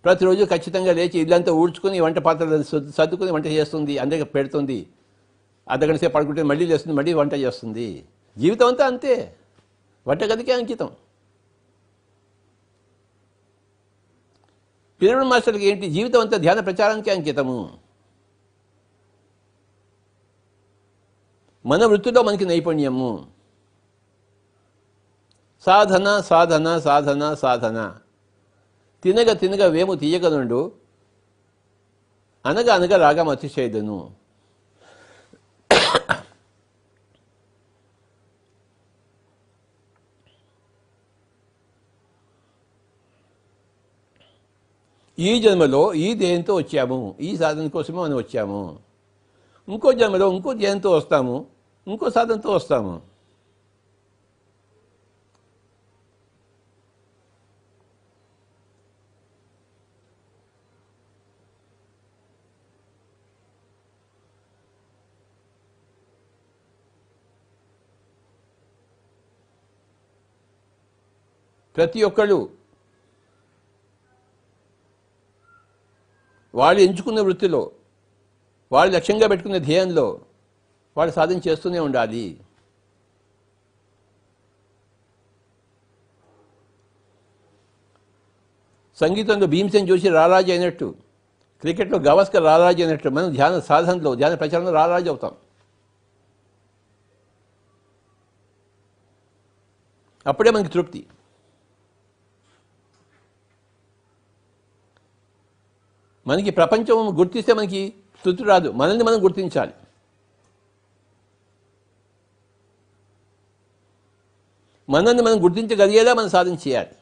ప్రతిరోజు ఖచ్చితంగా లేచి ఇల్లంతా ఊడ్చుకుని వంట పాత్రలు సర్దుకుని వంట చేస్తుంది, అందరికి పెడుతుంది. అర్ధగంట సేపు పడుకుంటే మళ్ళీ లేస్తుంది, మళ్ళీ వంట చేస్తుంది. జీవితం అంతా అంతే, వంటగదికే అంకితం. పిరమిడ్ మాస్టర్కి ఏంటి? జీవితం అంతా ధ్యాన ప్రచారానికి అంకితము. మన వృత్తిలో మనకి నైపుణ్యము. సాధన సాధన సాధన సాధన. తినగ తినగ వేము తీయగనుండు, అనగా అనగా రాగం అతిశయదును. ఈ జన్మలో ఈ దేహంతో వచ్చాము, ఈ సాధన కోసమే మనం వచ్చాము. ఇంకో జన్మలో ఇంకో దేహంతో వస్తాము, ఇంకో సాధనతో వస్తాము. ప్రతి ఒక్కళ్ళు వాళ్ళు ఎంచుకున్న వృత్తిలో, వాళ్ళు లక్ష్యంగా పెట్టుకున్న ధ్యేయంలో వాళ్ళు సాధన చేస్తూనే ఉండాలి. సంగీతంలో భీమసేన్ జోషి రారాజు అయినట్టు, క్రికెట్లో గవాస్కర్ రారాజు అయినట్టు, మనం ధ్యాన సాధనలో ధ్యాన ప్రచారంలో రారాజు అవుతాం. అప్పుడే మనకి తృప్తి. మనకి ప్రపంచం గుర్తిస్తే మనకి తృప్తి రాదు, మనల్ని మనం గుర్తించాలి. మనల్ని మనం గుర్తించగలిగేలా మనం సాధన చేయాలి.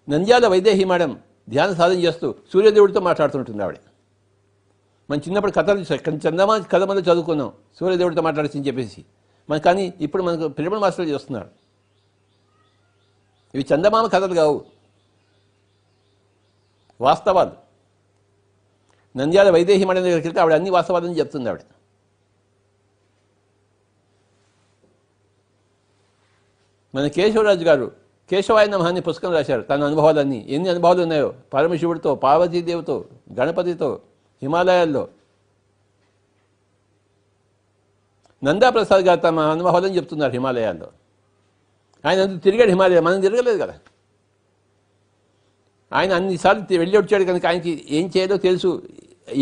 నంద్యాల వైదేహి మేడం ధ్యాన సాధన చేస్తూ సూర్యదేవుడితో మాట్లాడుతుంటుంది ఆవిడ. మనం చిన్నప్పుడు కథలు చందమా కథ మనం చదువుకున్నాం, సూర్యదేవుడితో మాట్లాడచ్చని చెప్పేసి. కానీ ఇప్పుడు మనకు పిరమిడ్ మాస్టర్లు చేస్తున్నారు. ఇవి చందమామ కథలు కావు, వాస్తవాలు. నంద్యాల వైదేహి మేడం దగ్గరికి వెళ్తే ఆవిడ అన్ని వాస్తవాలని చెప్తుంది ఆవిడ. మన కేశవరాజు గారు కేశవాయ నమః అనే పుస్తకం రాశారు, తన అనుభవాలన్నీ. ఎన్ని అనుభవాలు ఉన్నాయో పరమశివుడితో, పార్వతీదేవితో, గణపతితో, హిమాలయాల్లో. నందాప్రసాద్ గారు తమ అనుభవాలని చెప్తున్నారు హిమాలయాల్లో. ఆయన అంత తిరిగాడు హిమాలయ, మనం తిరగలేదు కదా. ఆయన అన్నిసార్లు వెళ్ళి వచ్చాడు కనుక ఆయనకి ఏం చేయాలో తెలుసు,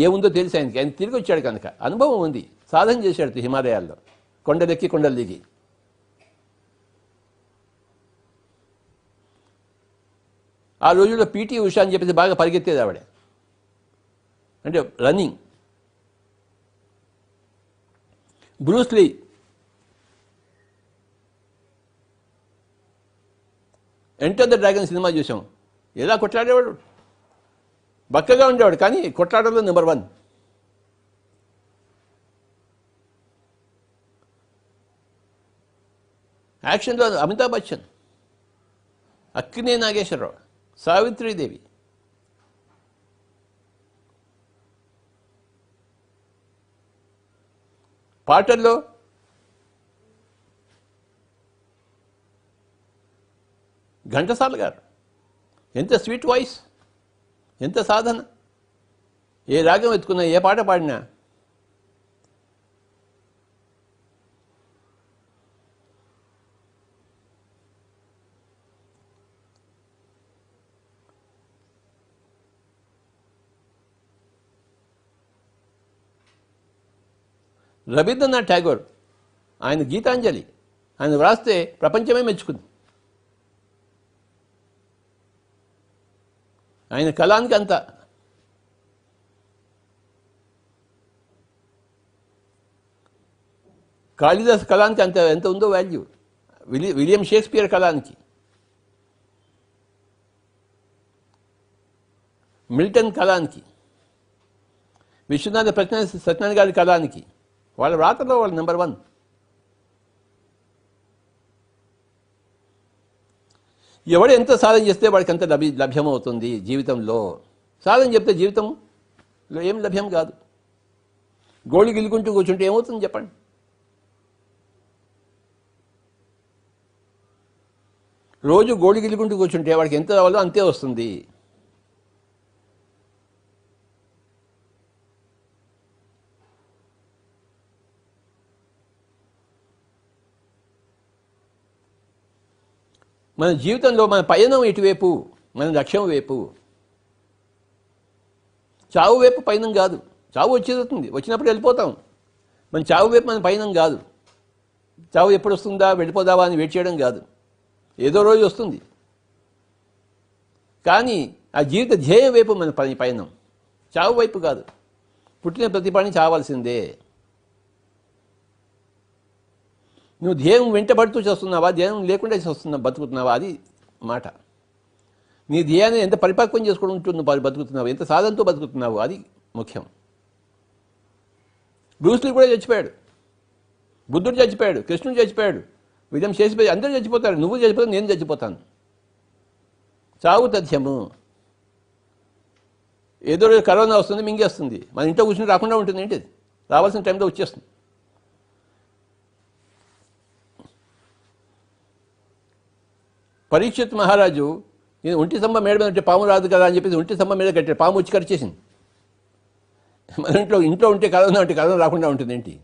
ఏముందో తెలుసు ఆయనకి. ఆయన తిరిగి వచ్చాడు కనుక అనుభవం ఉంది. సాధన చేశాడు హిమాలయాల్లో, కొండలెక్కి కొండలు దిగి. ఆ రోజుల్లో పీటీ ఉషా అని చెప్పేసి బాగా పరిగెత్తేది ఆవిడ, అంటే running. Bruce Lee enter the dragon cinema చూసాం. ఎలా కొట్లాడేవాడు, బక్కగా ఉండేవాడు కానీ కొట్లాడలో నెంబర్ 1. యాక్షన్లో అమితాబ్ బచ్చన్, అక్కినే నాగేశ్వరరావు, సావిత్రీదేవి. పాటల్లో ఘంటసాల గారు, ఎంత స్వీట్ వాయిస్, ఎంత సాధన. ఏ రాగం ఎత్తుకున్నా, ఏ పాట పాడినా రవీంద్రనాథ్ ఠాగూర్ ఆయన గీతాంజలి ఆయన వ్రాస్తే ప్రపంచమే మెచ్చుకుంది. ఆయన కళానికి అంత. కాళిదాస్ కళానికి అంత ఎంత ఉందో వాల్యూ. విలియం షేక్స్పియర్ కళానికి, మిల్టన్ కళానికి, విశ్వనాథ సత్యనారాయణ గారి కళానికి, వాళ్ళ వ్రాతలో వాళ్ళు నెంబర్ 1. ఎవడు ఎంత సాధన చేస్తే వాడికి అంత లభ్యమవుతుంది జీవితంలో. సాధన చెప్తే జీవితంలో ఏం లభ్యం కాదు. గోళి గిలుకుంటూ కూర్చుంటే ఏమవుతుంది చెప్పండి? రోజు గోళి గిలుకుంటూ కూర్చుంటే వాడికి ఎంత రావాలో అంతే వస్తుంది. మన జీవితంలో మన పయనం ఇటువైపు, మన లక్ష్యం వైపు. చావు వైపు పయనం కాదు. చావు వచ్చేస్తుంది, వచ్చినప్పుడు వెళ్ళిపోతాం. మన చావు వైపు మన పయనం కాదు. చావు ఎప్పుడు వస్తుందా, వెళ్ళిపోదావా అని వెయిట్ చేయడం కాదు. ఏదో రోజు వస్తుంది. కానీ ఆ జీవిత ధ్యేయం వైపు మన పయనం, చావు వైపు కాదు. పుట్టిన ప్రతి పని చావాల్సిందే. నువ్వు ధ్యేయం వెంటబడుతూ చేస్తున్నావా, ధ్యేయం లేకుండా బతుకుతున్నావా, అది మాట. నీ ధ్యేయాన్ని ఎంత పరిపక్వం చేసుకుంటూ నువ్వు బతుకుతున్నావు, ఎంత సాధనతో బతుకుతున్నావు, అది ముఖ్యం. బ్రూస్లీ కూడా చచ్చిపోయాడు, బుద్ధుడు చచ్చిపోయాడు, కృష్ణుడు చచ్చిపోయాడు, విజయం చేసిపోయి అందరూ చచ్చిపోతారు. నువ్వు చచ్చిపోతావు, నేను చచ్చిపోతాను. చావు తథ్యము. ఏదో రోజు కరోనా వస్తుంది, మింగేస్తుంది. మన ఇంట్లో కూర్చుని రాకుండా ఉంటుంది ఏంటి? రావాల్సిన టైంలో వచ్చేస్తుంది. పరీక్షిత్ మహారాజు నేను ఒంటి స్తంభం మేడ మీద ఉంటే పాము రాదు కదా అని చెప్పేసి ఒంటి స్తంభం మీద కట్టాడు. పాము వచ్చి కరిచేసింది. మన ఇంట్లో ఉంటే కరోనా రాకుండా ఉంటుంది ఏంటి?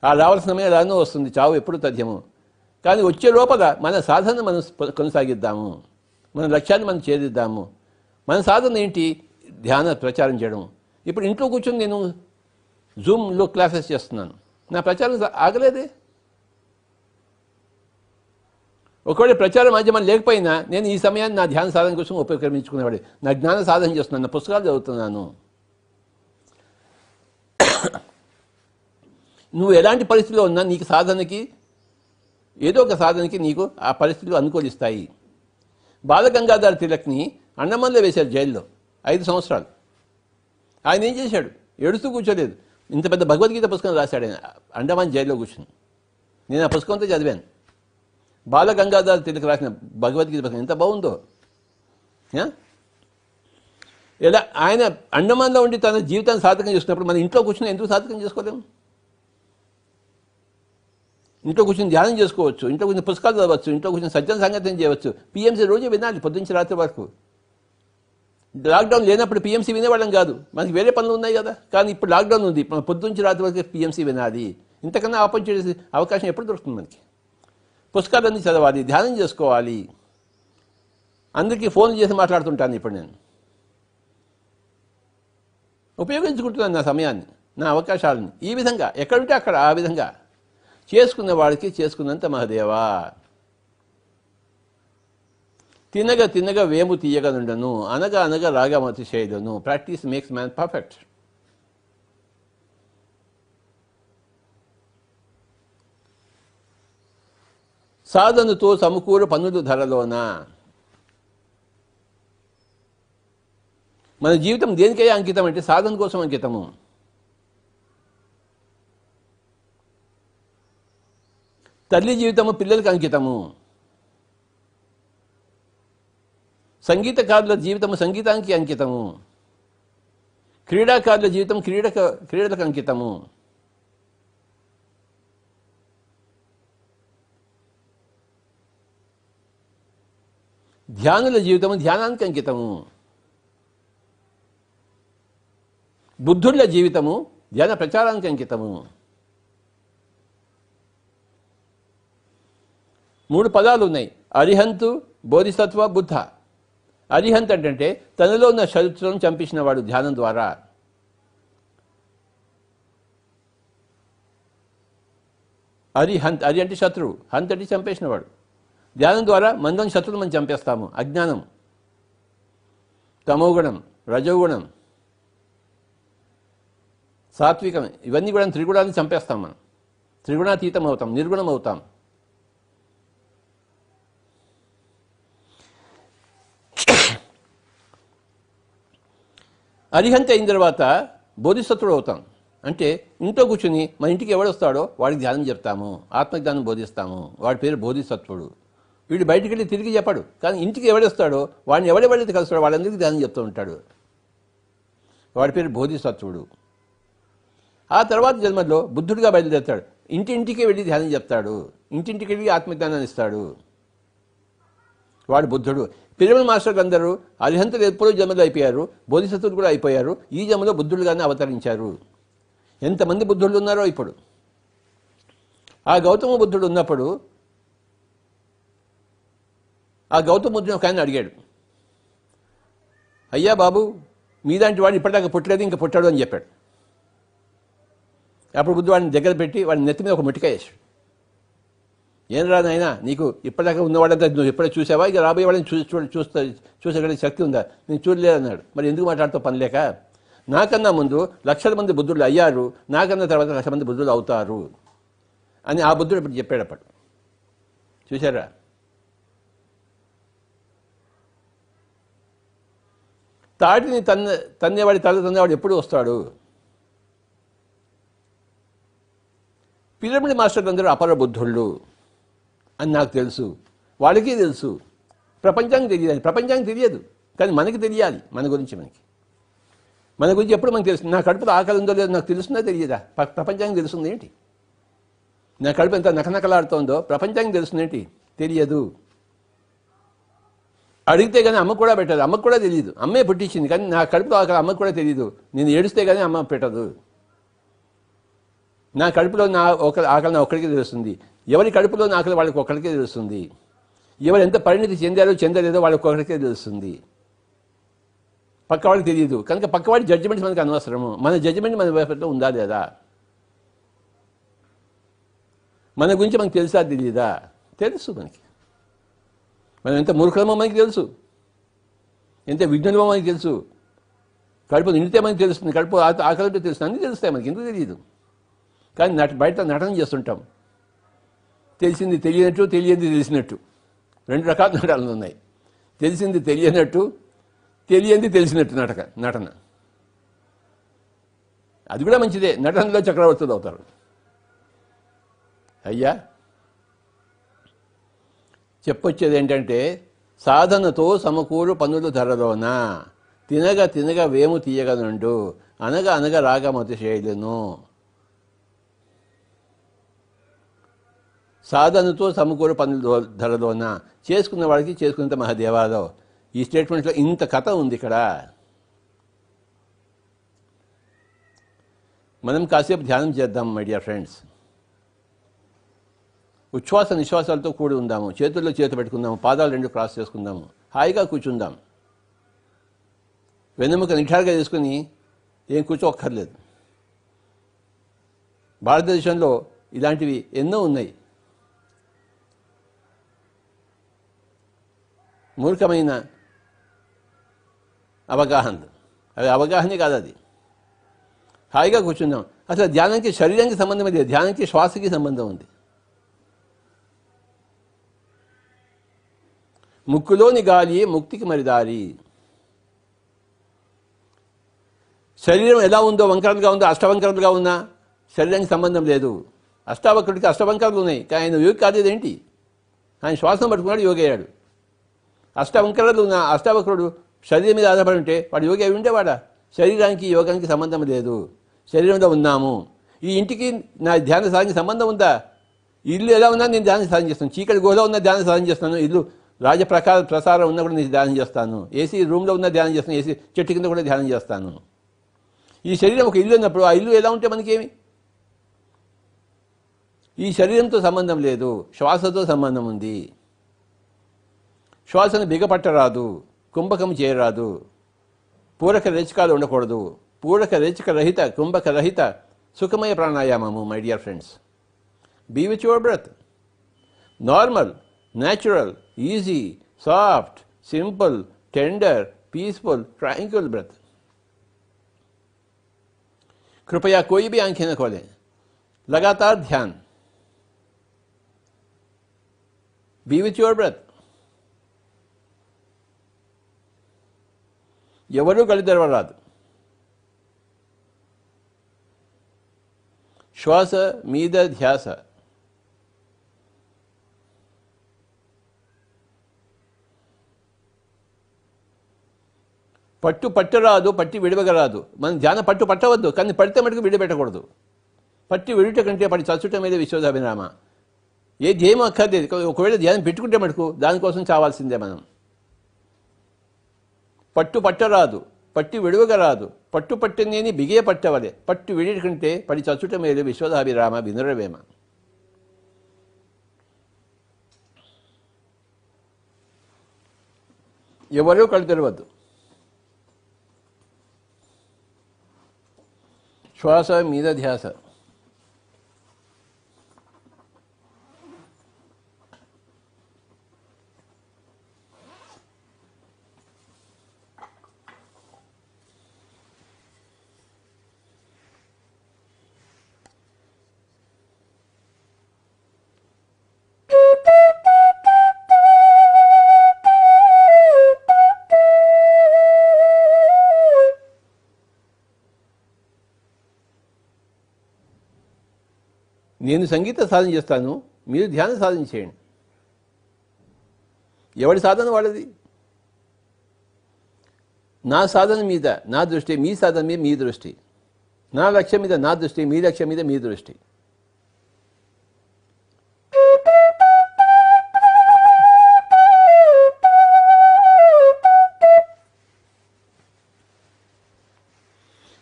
ఆ రావాల్సిన సమయం రానో వస్తుంది. చావు ఎప్పుడు తథ్యము. కానీ వచ్చే లోపల మన సాధన మనం కొనసాగిద్దాము, మన లక్ష్యాన్ని మనం ఛేదిద్దాము. మన సాధన ఏంటి? ధ్యాన ప్రచారం చేయడం. ఇప్పుడు ఇంట్లో కూర్చొని నేను జూమ్లో క్లాసెస్ చేస్తున్నాను. నా ప్రచారం ఆగలేదే. ఒకవేళ ప్రచార మాధ్యమం లేకపోయినా నేను ఈ సమయాన్ని నా ధ్యాన సాధన కోసం ఉపక్రమించుకునేవాడు. నా జ్ఞాన సాధన చేస్తున్నాను, నా పుస్తకాలు చదువుతున్నాను. నువ్వు ఎలాంటి పరిస్థితిలో ఉన్నా నీకు సాధనకి, ఏదో ఒక సాధనకి నీకు ఆ పరిస్థితులు అనుకూలిస్తాయి. బాలగంగాధర తిలక్ని అండమాన్లో వేశారు జైల్లో 5 సంవత్సరాలు. ఆయన ఏం చేశాడు? ఏడుస్తూ కూర్చోలేదు. ఇంత పెద్ద భగవద్గీత పుస్తకం రాశాడు ఆయన అండమాన్ జైల్లో కూర్చుని. నేను ఆ పుస్తకంతో చదివాను. బాలగంగాధర తిలక్ రాసిన భగవద్గీత పుస్తకం ఎంత బాగుందో. ఇలా ఆయన అండమాన్లో ఉండి తన జీవితాన్ని సాధకం చేస్తున్నప్పుడు మన ఇంట్లో కూర్చొని ఎందుకు సాధకం చేసుకోలేము? ఇంట్లో కూర్చొని ధ్యానం చేసుకోవచ్చు, ఇంట్లో కూర్చొని పుస్తకాలు చదవచ్చు, ఇంట్లో కూర్చొని సజ్జన సంగతం చేయవచ్చు. పిఎంసీ రోజు వినాలి పొద్దుంచి రాత్రి వరకు. లాక్డౌన్ లేనప్పుడు పిఎంసీ వినేవాళ్ళం కాదు, మనకి వేరే పనులు ఉన్నాయి కదా. కానీ ఇప్పుడు లాక్డౌన్ ఉంది, మన పొద్దుంచి రాత్రి వరకు పిఎంసీ వినాలి. ఇంతకన్నా ఆపర్చునిటీ అవకాశం ఎప్పుడు దొరుకుతుంది మనకి? పుస్తకాలన్నీ చదవాలి, ధ్యానం చేసుకోవాలి. అందరికీ ఫోన్ చేసి మాట్లాడుతుంటాను ఇప్పుడు నేను. ఉపయోగించుకుంటున్నాను నా సమయాన్ని, నా అవకాశాలని. ఈ విధంగా ఎక్కడుంటే అక్కడ ఆ విధంగా చేసుకున్న వాడికి చేసుకున్నంత మహదేవా. తినగ తినగ వేము తీయగనుండను, అనగా అనగా రాగమతి చేయలను. Practice makes man perfect. సాధనతో సమకూరు పనులు ధరలోన. మన జీవితం దేనికై అంకితం అంటే సాధన కోసం అంకితము. తల్లి జీవితము పిల్లలకు అంకితము. సంగీతకారుల జీవితము సంగీతానికి అంకితము. క్రీడాకారుల జీవితం క్రీడలకు అంకితము. ధ్యానుల జీవితము ధ్యానానికి అంకితము. బుద్ధుళ్ళ జీవితము ధ్యాన ప్రచారానికి అంకితము. 3 పదాలు ఉన్నాయి: అరిహంతు, బోధిసత్వ, బుద్ధ. అరిహంత్ అంటే తనలో ఉన్న శత్రువులను చంపించిన వాడు ధ్యానం ద్వారా. అరిహంత్, అరి అంటే శత్రువు, హంత్ అంటే చంపేసిన వాడు. ధ్యానం ద్వారా మనలోని శత్రువులు మనం చంపేస్తాము. అజ్ఞానం, తమోగుణం, రజోగుణం, సాత్వికం, ఇవన్నీ కూడా త్రిగుణాన్ని చంపేస్తాం మనం. త్రిగుణాతీతం అవుతాం, నిర్గుణం అవుతాం. అరిహంత అయిన తర్వాత బోధిసత్వుడు అవుతాం. అంటే ఇంట్లో కూర్చుని మన ఇంటికి ఎవడొస్తాడో వాడికి ధ్యానం చెప్తాము, ఆత్మజ్ఞానం బోధిస్తాము. వాడి పేరు బోధిసత్వుడు. వీడు బయటికి వెళ్ళి తిరిగి చెప్పాడు, కానీ ఇంటికి ఎవడొస్తాడో వాడిని ఎవడెవడైతే కలుస్తాడో వాళ్ళందరికీ ధ్యానం చెప్తూ ఉంటాడు. వాడి పేరు బోధిసత్వుడు. ఆ తర్వాత జన్మలో బుద్ధుడిగా బయలుదేరుతాడు. ఇంటింటికి వెళ్ళి ధ్యానం చెప్తాడు, ఇంటింటికి వెళ్ళి ఆత్మజ్ఞానాన్ని ఇస్తాడు. వాడు బుద్ధుడు. పిరమిడ్ మాస్టర్లు అందరూ అరిహంతులు ఎప్పుడూ జన్మలో అయిపోయారు, బోధిసత్వులు కూడా అయిపోయారు. ఈ జన్మలో బుద్ధుడుగానే అవతరించారు. ఎంతమంది బుద్ధుళ్ళు ఉన్నారో ఇప్పుడు. ఆ గౌతమ బుద్ధుడు ఉన్నప్పుడు ఆ గౌతమ బుద్ధుడు ఒక ఆయన అడిగాడు, అయ్యా బాబు, మీలాంటి వాడు ఇప్పటిదాకా పుట్టలేదు, ఇంకా పుట్టాడు అని చెప్పాడు. అప్పుడు బుద్ధుడు వాడిని దగ్గర పెట్టి వాడిని నెత్తి మీద ఒక ముట్టికాయ వేసాడు. ఏం రాదు అయినా, నీకు ఇప్పటిదాకా ఉన్నవాడంతా నువ్వు ఎప్పుడో చూసావా, ఇక రాబోయే వాడిని చూసగలిగే శక్తి ఉందా? నేను చూడలేదన్నాడు. మరి ఎందుకు మాట్లాడుతూ పని లేక, నాకన్నా ముందు లక్షల మంది బుద్ధుళ్ళు అయ్యారు, నాకన్నా తర్వాత లక్షల మంది బుద్ధులు అవుతారు అని ఆ బుద్ధుడు ఇప్పుడు చెప్పాడు. అప్పుడు చూసారా? తాటిని తన్నేవాడి తల తన్నేవాడు ఎప్పుడు వస్తాడు? పిరమిడ్ మాస్టర్లు అందరూ అపర బుద్ధుళ్ళు అని నాకు తెలుసు, వాళ్ళకి తెలుసు. ప్రపంచానికి తెలియాలి, ప్రపంచానికి తెలియదు, కానీ మనకి తెలియాలి. మన గురించి ఎప్పుడు మనకు తెలుస్తుంది. నా కడుపులో ఆకలి ఉందో లేదో నాకు తెలుస్తుందో తెలియదా? ప్రపంచానికి తెలుస్తుంది ఏంటి? నా కడుపు ఎంత నకనకలాడుతోందో ప్రపంచానికి తెలుస్తుంది ఏంటి? తెలియదు. అడిగితే కానీ అమ్మ కూడా పెట్టదు, అమ్మకు కూడా తెలియదు. అమ్మే పుట్టించింది, కానీ నా కడుపులో ఆకలి అమ్మకు కూడా తెలియదు. నేను ఏడుస్తే కానీ అమ్మ పెట్టదు. నా కడుపులో నా ఆకలి నా ఒక్కడికే తెలుస్తుంది. ఎవరి కడుపులో నా ఆకలి వాళ్ళకి ఒక్కడికే తెలుస్తుంది. ఎవరు ఎంత పరిణితి చెందలేదో వాళ్ళకి ఒక్కడికే తెలుస్తుంది. పక్కవాడికి తెలియదు. కనుక పక్కవాడి జడ్జిమెంట్ మనకు అనవసరము. మన జడ్జిమెంట్ మన వైపులో ఉందా లేదా? మన గురించి మనకు తెలుసా తెలియదా? తెలుసు. మనం ఎంత మూర్ఖమో మనకి తెలుసు, ఎంత విజ్ఞానమో మనకి తెలుసు. కడుపు నిండితే మనకి తెలుస్తుంది, కడుపు ఆకలితో తెలుస్తుంది, అన్నీ తెలుస్తాయి మనకి. ఎందుకు తెలియదు? కానీ బయట నటన చేస్తుంటాం. తెలిసింది తెలియనట్టు, తెలియంది తెలిసినట్టు, రెండు రకాల నటనలు ఉన్నాయి. తెలిసింది తెలియనట్టు, తెలియంది తెలిసినట్టు నటన. అది కూడా మంచిదే, నటనలో చక్రవర్తులు అవుతారు. అయ్యా, చెప్పొచ్చేది ఏంటంటే, సాధనతో సమకూరు పనులు ధరలోన తినగ వేము తీయగనుండు అనగా రాగమతి శైలును. సాధనతో సమకూరు పనులు ధరలోన, చేసుకున్న వాడికి చేసుకున్నంత మహాదేవాలో. ఈ స్టేట్మెంట్లో ఇంత కథ ఉంది ఇక్కడ. మనం కాసేపు ధ్యానం చేద్దాం మై డియర్ ఫ్రెండ్స్. ఉచ్ఛ్వాస నిశ్వాసాలతో కూడి ఉందాము. చేతుల్లో చేతి పెట్టుకుందాము, పాదాలు రెండు క్రాస్ చేసుకుందాము, హాయిగా కూర్చుందాం. వెన్నెముక నిఠారుగా చేసుకుని ఏం కూర్చోక్కర్లేదు. భారతదేశంలో ఇలాంటివి ఎన్నో ఉన్నాయి. మూర్ఖమైన అవగాహనలు, అవి అవగాహనే కాదు. అది హాయిగా కూర్చుందాం. అసలు ధ్యానానికి శరీరానికి సంబంధం లేదు, ధ్యానానికి శ్వాసకి సంబంధం ఉంది. ముక్కులోని గాలి ముక్తికి మరి దారి. శరీరం ఎలా ఉందో, వంకరలుగా ఉందో, అష్టవంకరలుగా ఉన్నా శరీరానికి సంబంధం లేదు. అష్టావక్రుడికి అష్టవంకరలు ఉన్నాయి, కానీ ఆయన యోగి కాదేదేంటి? ఆయన శ్వాసం పట్టుకున్నాడు, యోగి అయ్యాడు. అష్టవంకరలు ఉన్న అష్టావక్రుడు శరీరం మీద ఆధారపడి ఉంటే వాడు యోగి అయి ఉండేవాడా? శరీరానికి యోగానికి సంబంధం లేదు. శరీరంలో ఉన్నాము. ఈ ఇంటికి నా ధ్యాన సాధనకి సంబంధం ఉందా? ఇల్లు ఎలా ఉన్నా నేను ధ్యానం సాధన చేస్తాను. చీకటి గుహలో ఉన్న ధ్యానం సాధన చేస్తాను. ఇల్లు ప్రసారం ఉన్నా కూడా నేను ధ్యానం చేస్తాను. ఏసీ రూమ్లో ఉన్న ధ్యానం చేస్తాను. ఏసీ చెట్టు కింద కూడా ధ్యానం చేస్తాను. ఈ శరీరం ఒక ఇల్లు ఉన్నప్పుడు ఆ ఇల్లు ఎలా ఉంటే మనకేమి? ఈ శరీరంతో సంబంధం లేదు, శ్వాసతో సంబంధం ఉంది. శ్వాసను బిగపట్టరాదు, కుంభకం చేయరాదు. పూరక రేచకాలు ఉండకూడదు. పూరక రేచక రహిత, కుంభక రహిత సుఖమయ ప్రాణాయామము my dear friends. Be with your breath. Normal, natural, easy, soft, simple, tender, peaceful, tranquil breath. कृपया कोई भी आंखें न खोलें. लगातार ध्यान. Be with your breath. ఎవరు గడి తెరవరాదు. శ్వాస మీద ధ్యాస. పట్టరాదు, పట్టి విడవగరాదు. మన ధ్యాన పట్టవద్దు, కానీ పడితే మటుకు విడిపెట్టకూడదు. పట్టి విడుట కంటే పడి చచ్చుట మీద విశ్వదాభిరామ. ఏ ధ్యేయం అక్కర్లేదు. ఒకవేళ ధ్యానం పెట్టుకుంటే మటుకు దానికోసం చావాల్సిందే మనం. పట్టరాదు, పట్టి విడవగరాదు, పట్టినేని బిగియ పట్టవలే, పట్టు విడిట కంటే పడి చచ్చుట మీద విశ్వదాభిరామ వినురవేమ. ఎవరూ కళ్ళు తెరవద్దు. శ్వాస మీద ధ్యాస. నేను సంగీత సాధన చేస్తాను, మీరు ధ్యాన సాధన చేయండి. ఎవరి సాధన వాళ్ళది. నా సాధన మీద నా దృష్టి, మీ సాధన మీద మీ దృష్టి. నా లక్ష్యం మీద నా దృష్టి, మీ లక్ష్యం మీద మీ దృష్టి.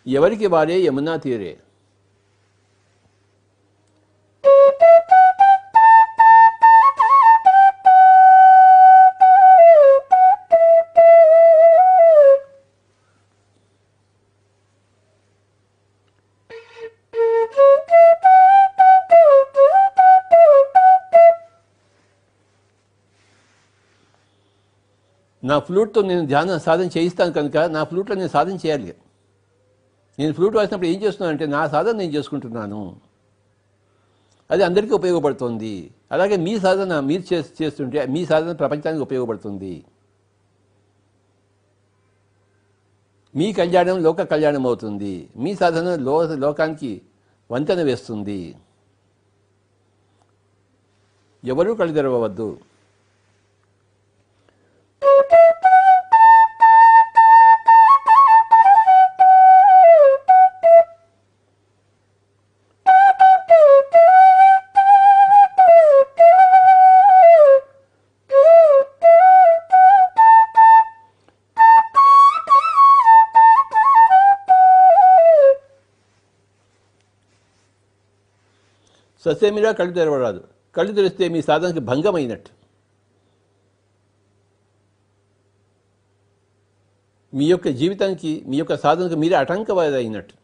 ఎవరికి వారే యమునా తీరే. నా ఫ్లూట్తో నేను ధ్యాన సాధన చేయిస్తాను కనుక నా ఫ్లూట్లో నేను సాధన చేయాలి. నేను ఫ్లూట్ వాసినప్పుడు ఏం చేస్తున్నానంటే నా సాధన నేను చేసుకుంటున్నాను. అది అందరికీ ఉపయోగపడుతుంది. అలాగే మీ సాధన మీరు చేస్తుంటే మీ సాధన ప్రపంచానికి ఉపయోగపడుతుంది. మీ కళ్యాణం లోక కళ్యాణం అవుతుంది. మీ సాధన లోకానికి వంతెన వేస్తుంది. ఎవరూ కళ్ళు తెరవవద్దు. ససేమిరా కళ్ళు తెరవరాదు. కళ్ళు తెరిస్తే మీ సాధనకి భంగమైనట్టు. మీ యొక్క జీవితానికి, మీ యొక్క సాధనకు మీరే ఆటంకవాది అయినట్టు.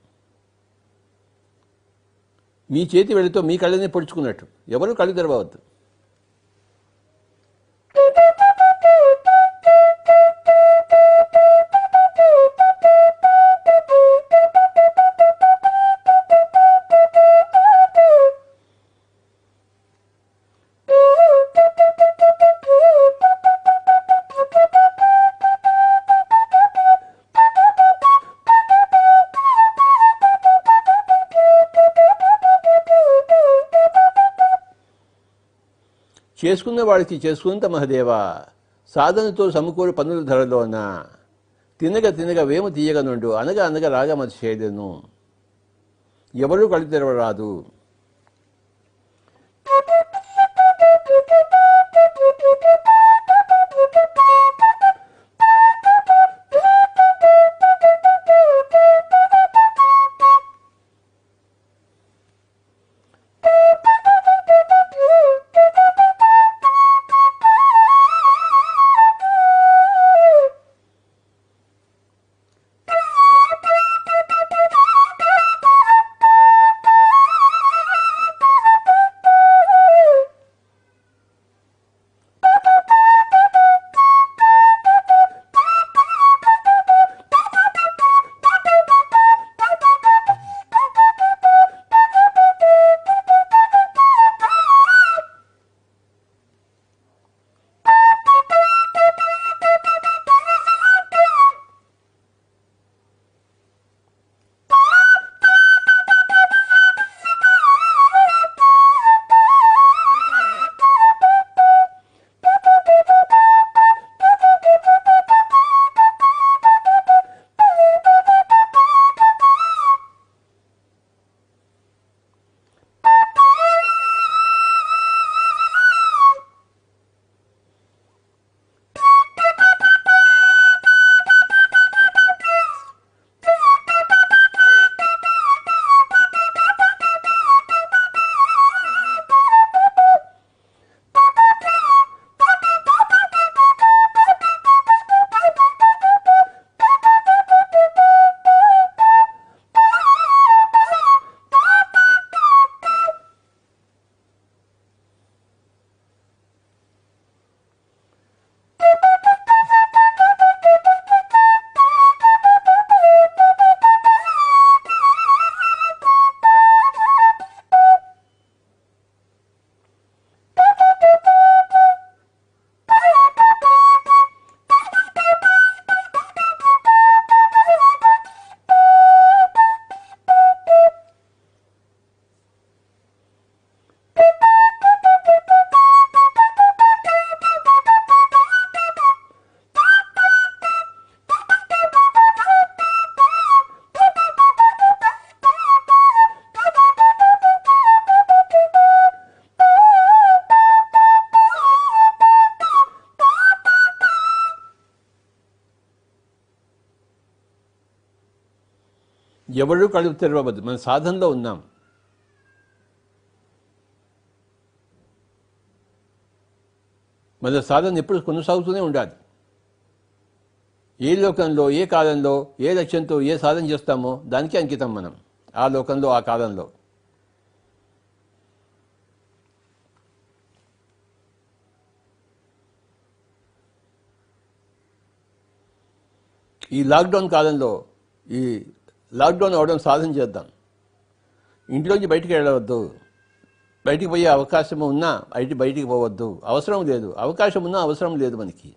మీ చేతి వేళ్ళతో మీ కళ్ళని పొడుచుకున్నట్టు. ఎవరు కళ్ళు తెరవద్దు. చేసుకున్న వాడికి చేసుకున్నంత మహదేవా, సాధనతో సమకూరు పనుల ధరలోన తినగ వేము తీయగనుండు, అనగా రాగమతి చేదెను. ఎవరూ కళ్ళు తెరవరాదు. ఎవరు కళ్ళు తెరవద్దు. మన సాధనలో ఉన్నాం. మన సాధన ఎప్పుడు కొనసాగుతూనే ఉండాలి. ఏ లోకంలో, ఏ కాలంలో, ఏ లక్ష్యంతో ఏ సాధన చేస్తామో దానికి అంకితం మనం. ఆ లోకంలో, ఆ కాలంలో. ఈ లాక్డౌన్ కాలంలో, ఈ లాక్డౌన్ అవడం సాధన చేద్దాం. ఇంట్లోంచి బయటికి వెళ్ళవద్దు. బయటికి పోయే అవకాశం ఉన్నా బయటికి పోవద్దు. అవసరం లేదు. అవకాశం ఉన్నా అవసరం లేదు మనకి.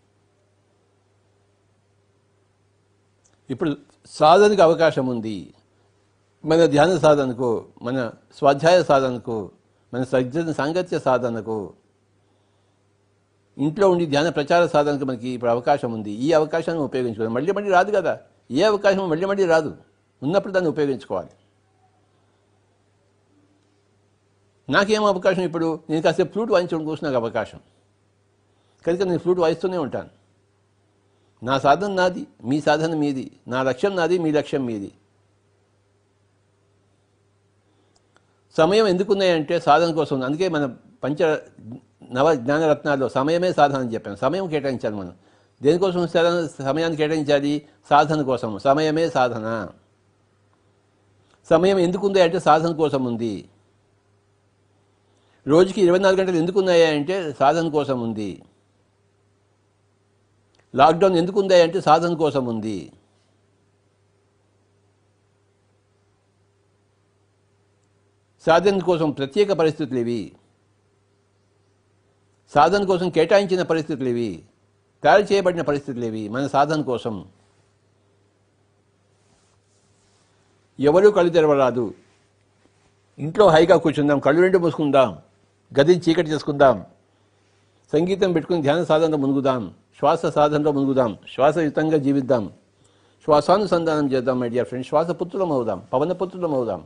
ఇప్పుడు సాధనకు అవకాశం ఉంది. మన ధ్యాన సాధనకు, మన స్వాధ్యాయ సాధనకు, మన సజ్జన సాంగత్య సాధనకు, ఇంట్లో ఉండి ధ్యాన ప్రచార సాధనకు మనకి ఇప్పుడు అవకాశం ఉంది. ఈ అవకాశాన్ని ఉపయోగించుకోవాలి. మళ్ళీ మళ్ళీ రాదు కదా. ఏ అవకాశం మళ్ళీ మళ్ళీ రాదు. ఉన్నప్పుడు దాన్ని ఉపయోగించుకోవాలి. నాకేం అవకాశం ఇప్పుడు? నేను కాసేపు ఫ్లూట్ వాయించడం కోసం నాకు అవకాశం. కనుక నేను ఫ్లూట్ వాయిస్తూనే ఉంటాను. నా సాధన నాది, మీ సాధన మీది. నా లక్ష్యం నాది, మీ లక్ష్యం మీది. సమయం ఎందుకున్నాయంటే సాధన కోసం. అందుకే మన నవ జ్ఞానరత్నాల్లో సమయమే సాధన అని చెప్పాను. సమయం కేటాయించాలి మనం. దేనికోసం సమయాన్ని కేటాయించాలి? సాధన కోసం. సమయమే సాధన. సమయం ఎందుకుంది అంటే సాధన కోసం ఉంది. రోజుకి 24 గంటలు ఎందుకున్నాయా అంటే సాధన కోసం ఉంది. లాక్డౌన్ ఎందుకుందా అంటే సాధన కోసం ఉంది. సాధన కోసం ప్రత్యేక పరిస్థితులు ఇవి. సాధన కోసం కేటాయించిన పరిస్థితులు ఇవి. తయారు చేయబడిన పరిస్థితులు ఇవి మన సాధన కోసం. ఎవరూ కళ్ళు తెరవరాదు. ఇంట్లో హాయిగా కూర్చుందాం. కళ్ళు రెండు మూసుకుందాం. గదిని చీకటి చేసుకుందాం. సంగీతం పెట్టుకుని ధ్యాన సాధనలో మునుగుదాం. శ్వాస సాధనలో మునుగుదాం. శ్వాసయుతంగా జీవిద్దాం. శ్వాసానుసంధానం చేద్దాం మై డియర్ ఫ్రెండ్స్. శ్వాసపుత్రులం అవుదాం. పవనపుత్రులం అవుదాం.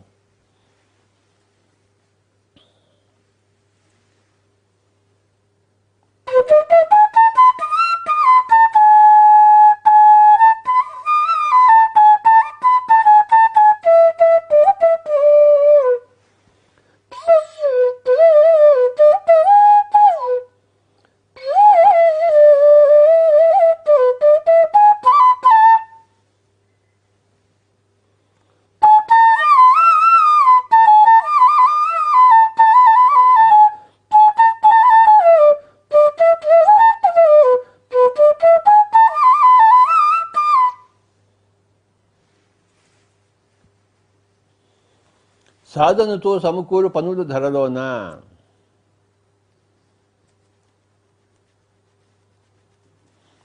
సాధనతో సమకూరు పనులు ధరలోన.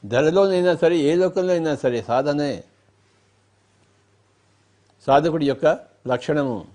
ధరలోనైనా సరే, ఏ లోకంలో అయినా సరే సాధనే సాధకుడి యొక్క లక్షణము.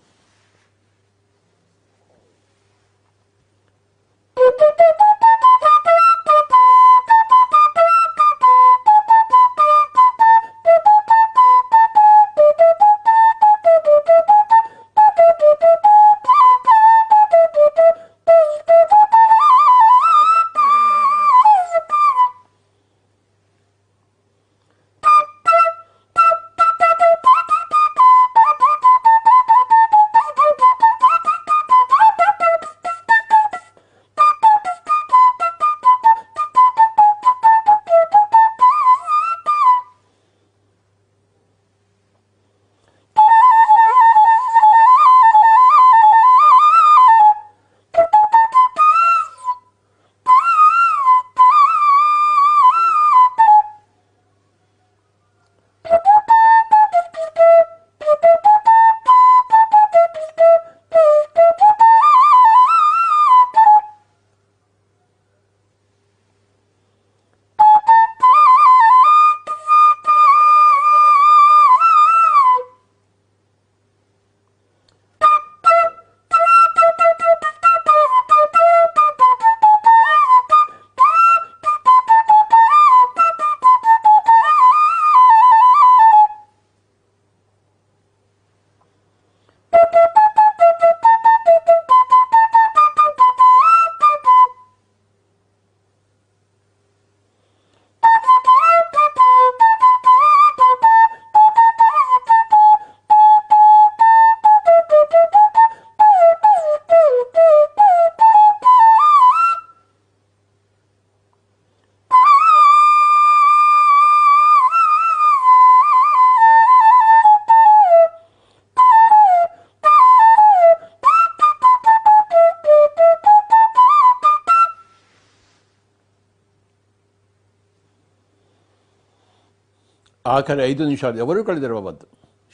ఆఖరి 5 నిమిషాలు ఎవరూ కళ్ళు తెరవవద్దు.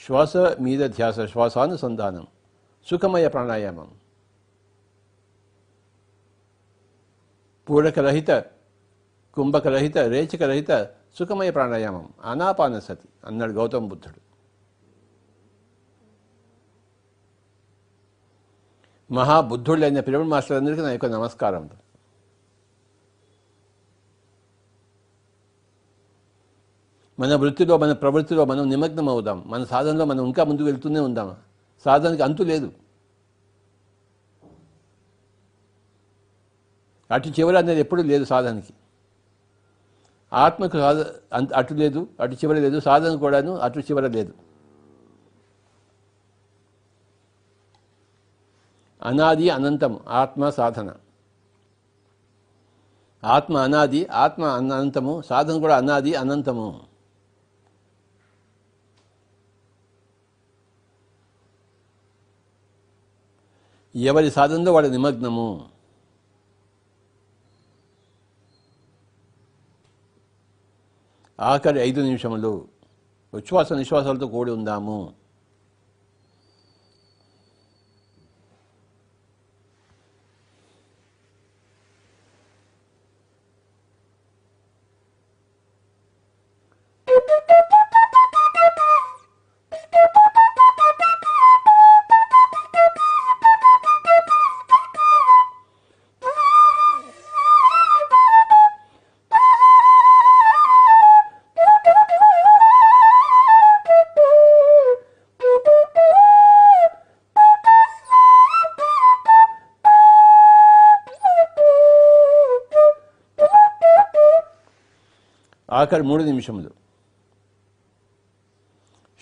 శ్వాస మీద ధ్యాస, శ్వాసానుసంధానం, సుఖమయ ప్రాణాయామం, పూరకరహిత, కుంభకరహిత, రేచకరహిత సుఖమయ ప్రాణాయామం, ఆనాపానసతి అన్నాడు గౌతమ బుద్ధుడు. మహాబుద్ధుళ్ళైన పిరమిడ్ మాస్టర్ అందరికీ నా యొక్క నమస్కారం. మన వృత్తిలో, మన ప్రవృత్తిలో మనం నిమగ్నం అవుదాం. మన సాధనలో మనం ఇంకా ముందుకు వెళ్తూనే ఉందాం. సాధనకి అంతు లేదు. అటు చివరి అనేది ఎప్పుడూ లేదు సాధనకి. ఆత్మకు అటు లేదు, అటు చివరి లేదు. సాధన కూడాను అటు చివర లేదు. అనాది అనంతం ఆత్మ సాధన. ఆత్మ అనాది, ఆత్మ అనంతము, సాధన కూడా అనాది అనంతము. ఎవరి సాధనలో వాడి నిమగ్నము. ఆఖరి 5 నిమిషములు ఉచ్ఛ్వాస నిశ్వాసాలతో కూడి ఉందాము. ఆఖరి 3 నిమిషములు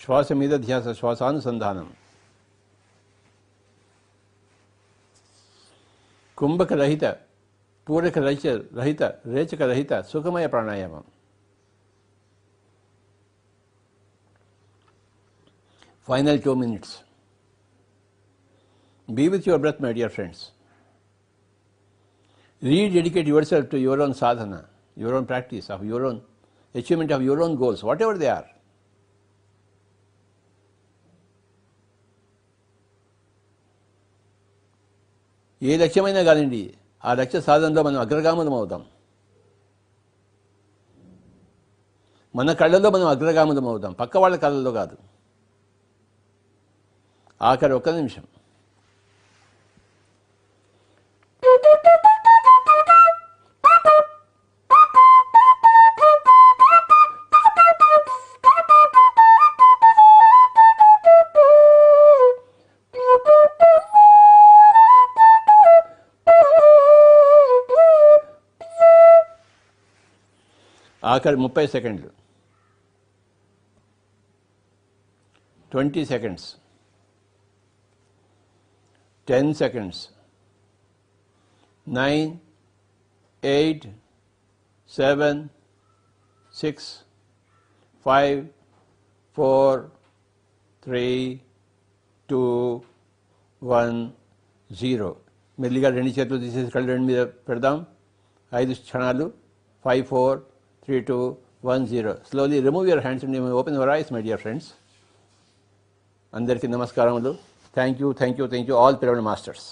శ్వాస మీద ధ్యాస, శ్వాసానుసంధానం, కుంభకరహిత, పూరకరహిత, రేచకరహిత సుఖమయ ప్రాణాయామం. Final 2 minutes. Be with your breath, my dear friends. Rededicate yourself to your own sadhana, your own practice, of your own achievement of your own goals, whatever they are. ఏ లక్ష్యమైనా కానివ్వండి, ఆ లక్ష్య సాధనలో మనం అగ్రగాములం అవుతాం. మన కళ్ళలో మనం అగ్రగాములం అవుతాం, పక్క వాళ్ళ కళ్ళలో కాదు. ఆఖరి 1 నిమిషం. ఆఖరి 30 సెకండ్లు. 20 seconds. 10 seconds. 9, 8, 7, 6, 5, 4, 3, 2, 1, 0. మెల్లిగా 2 చేతులు తీసేసి కళ్ళు 2 మీద పెడదాం. 5 క్షణాలు. 5, 4, 3, 2, 1, 0. Slowly remove your hands and open your eyes, my dear friends. అందరికీ నమస్కారములు. Thank you, thank you, thank you all pyramid masters.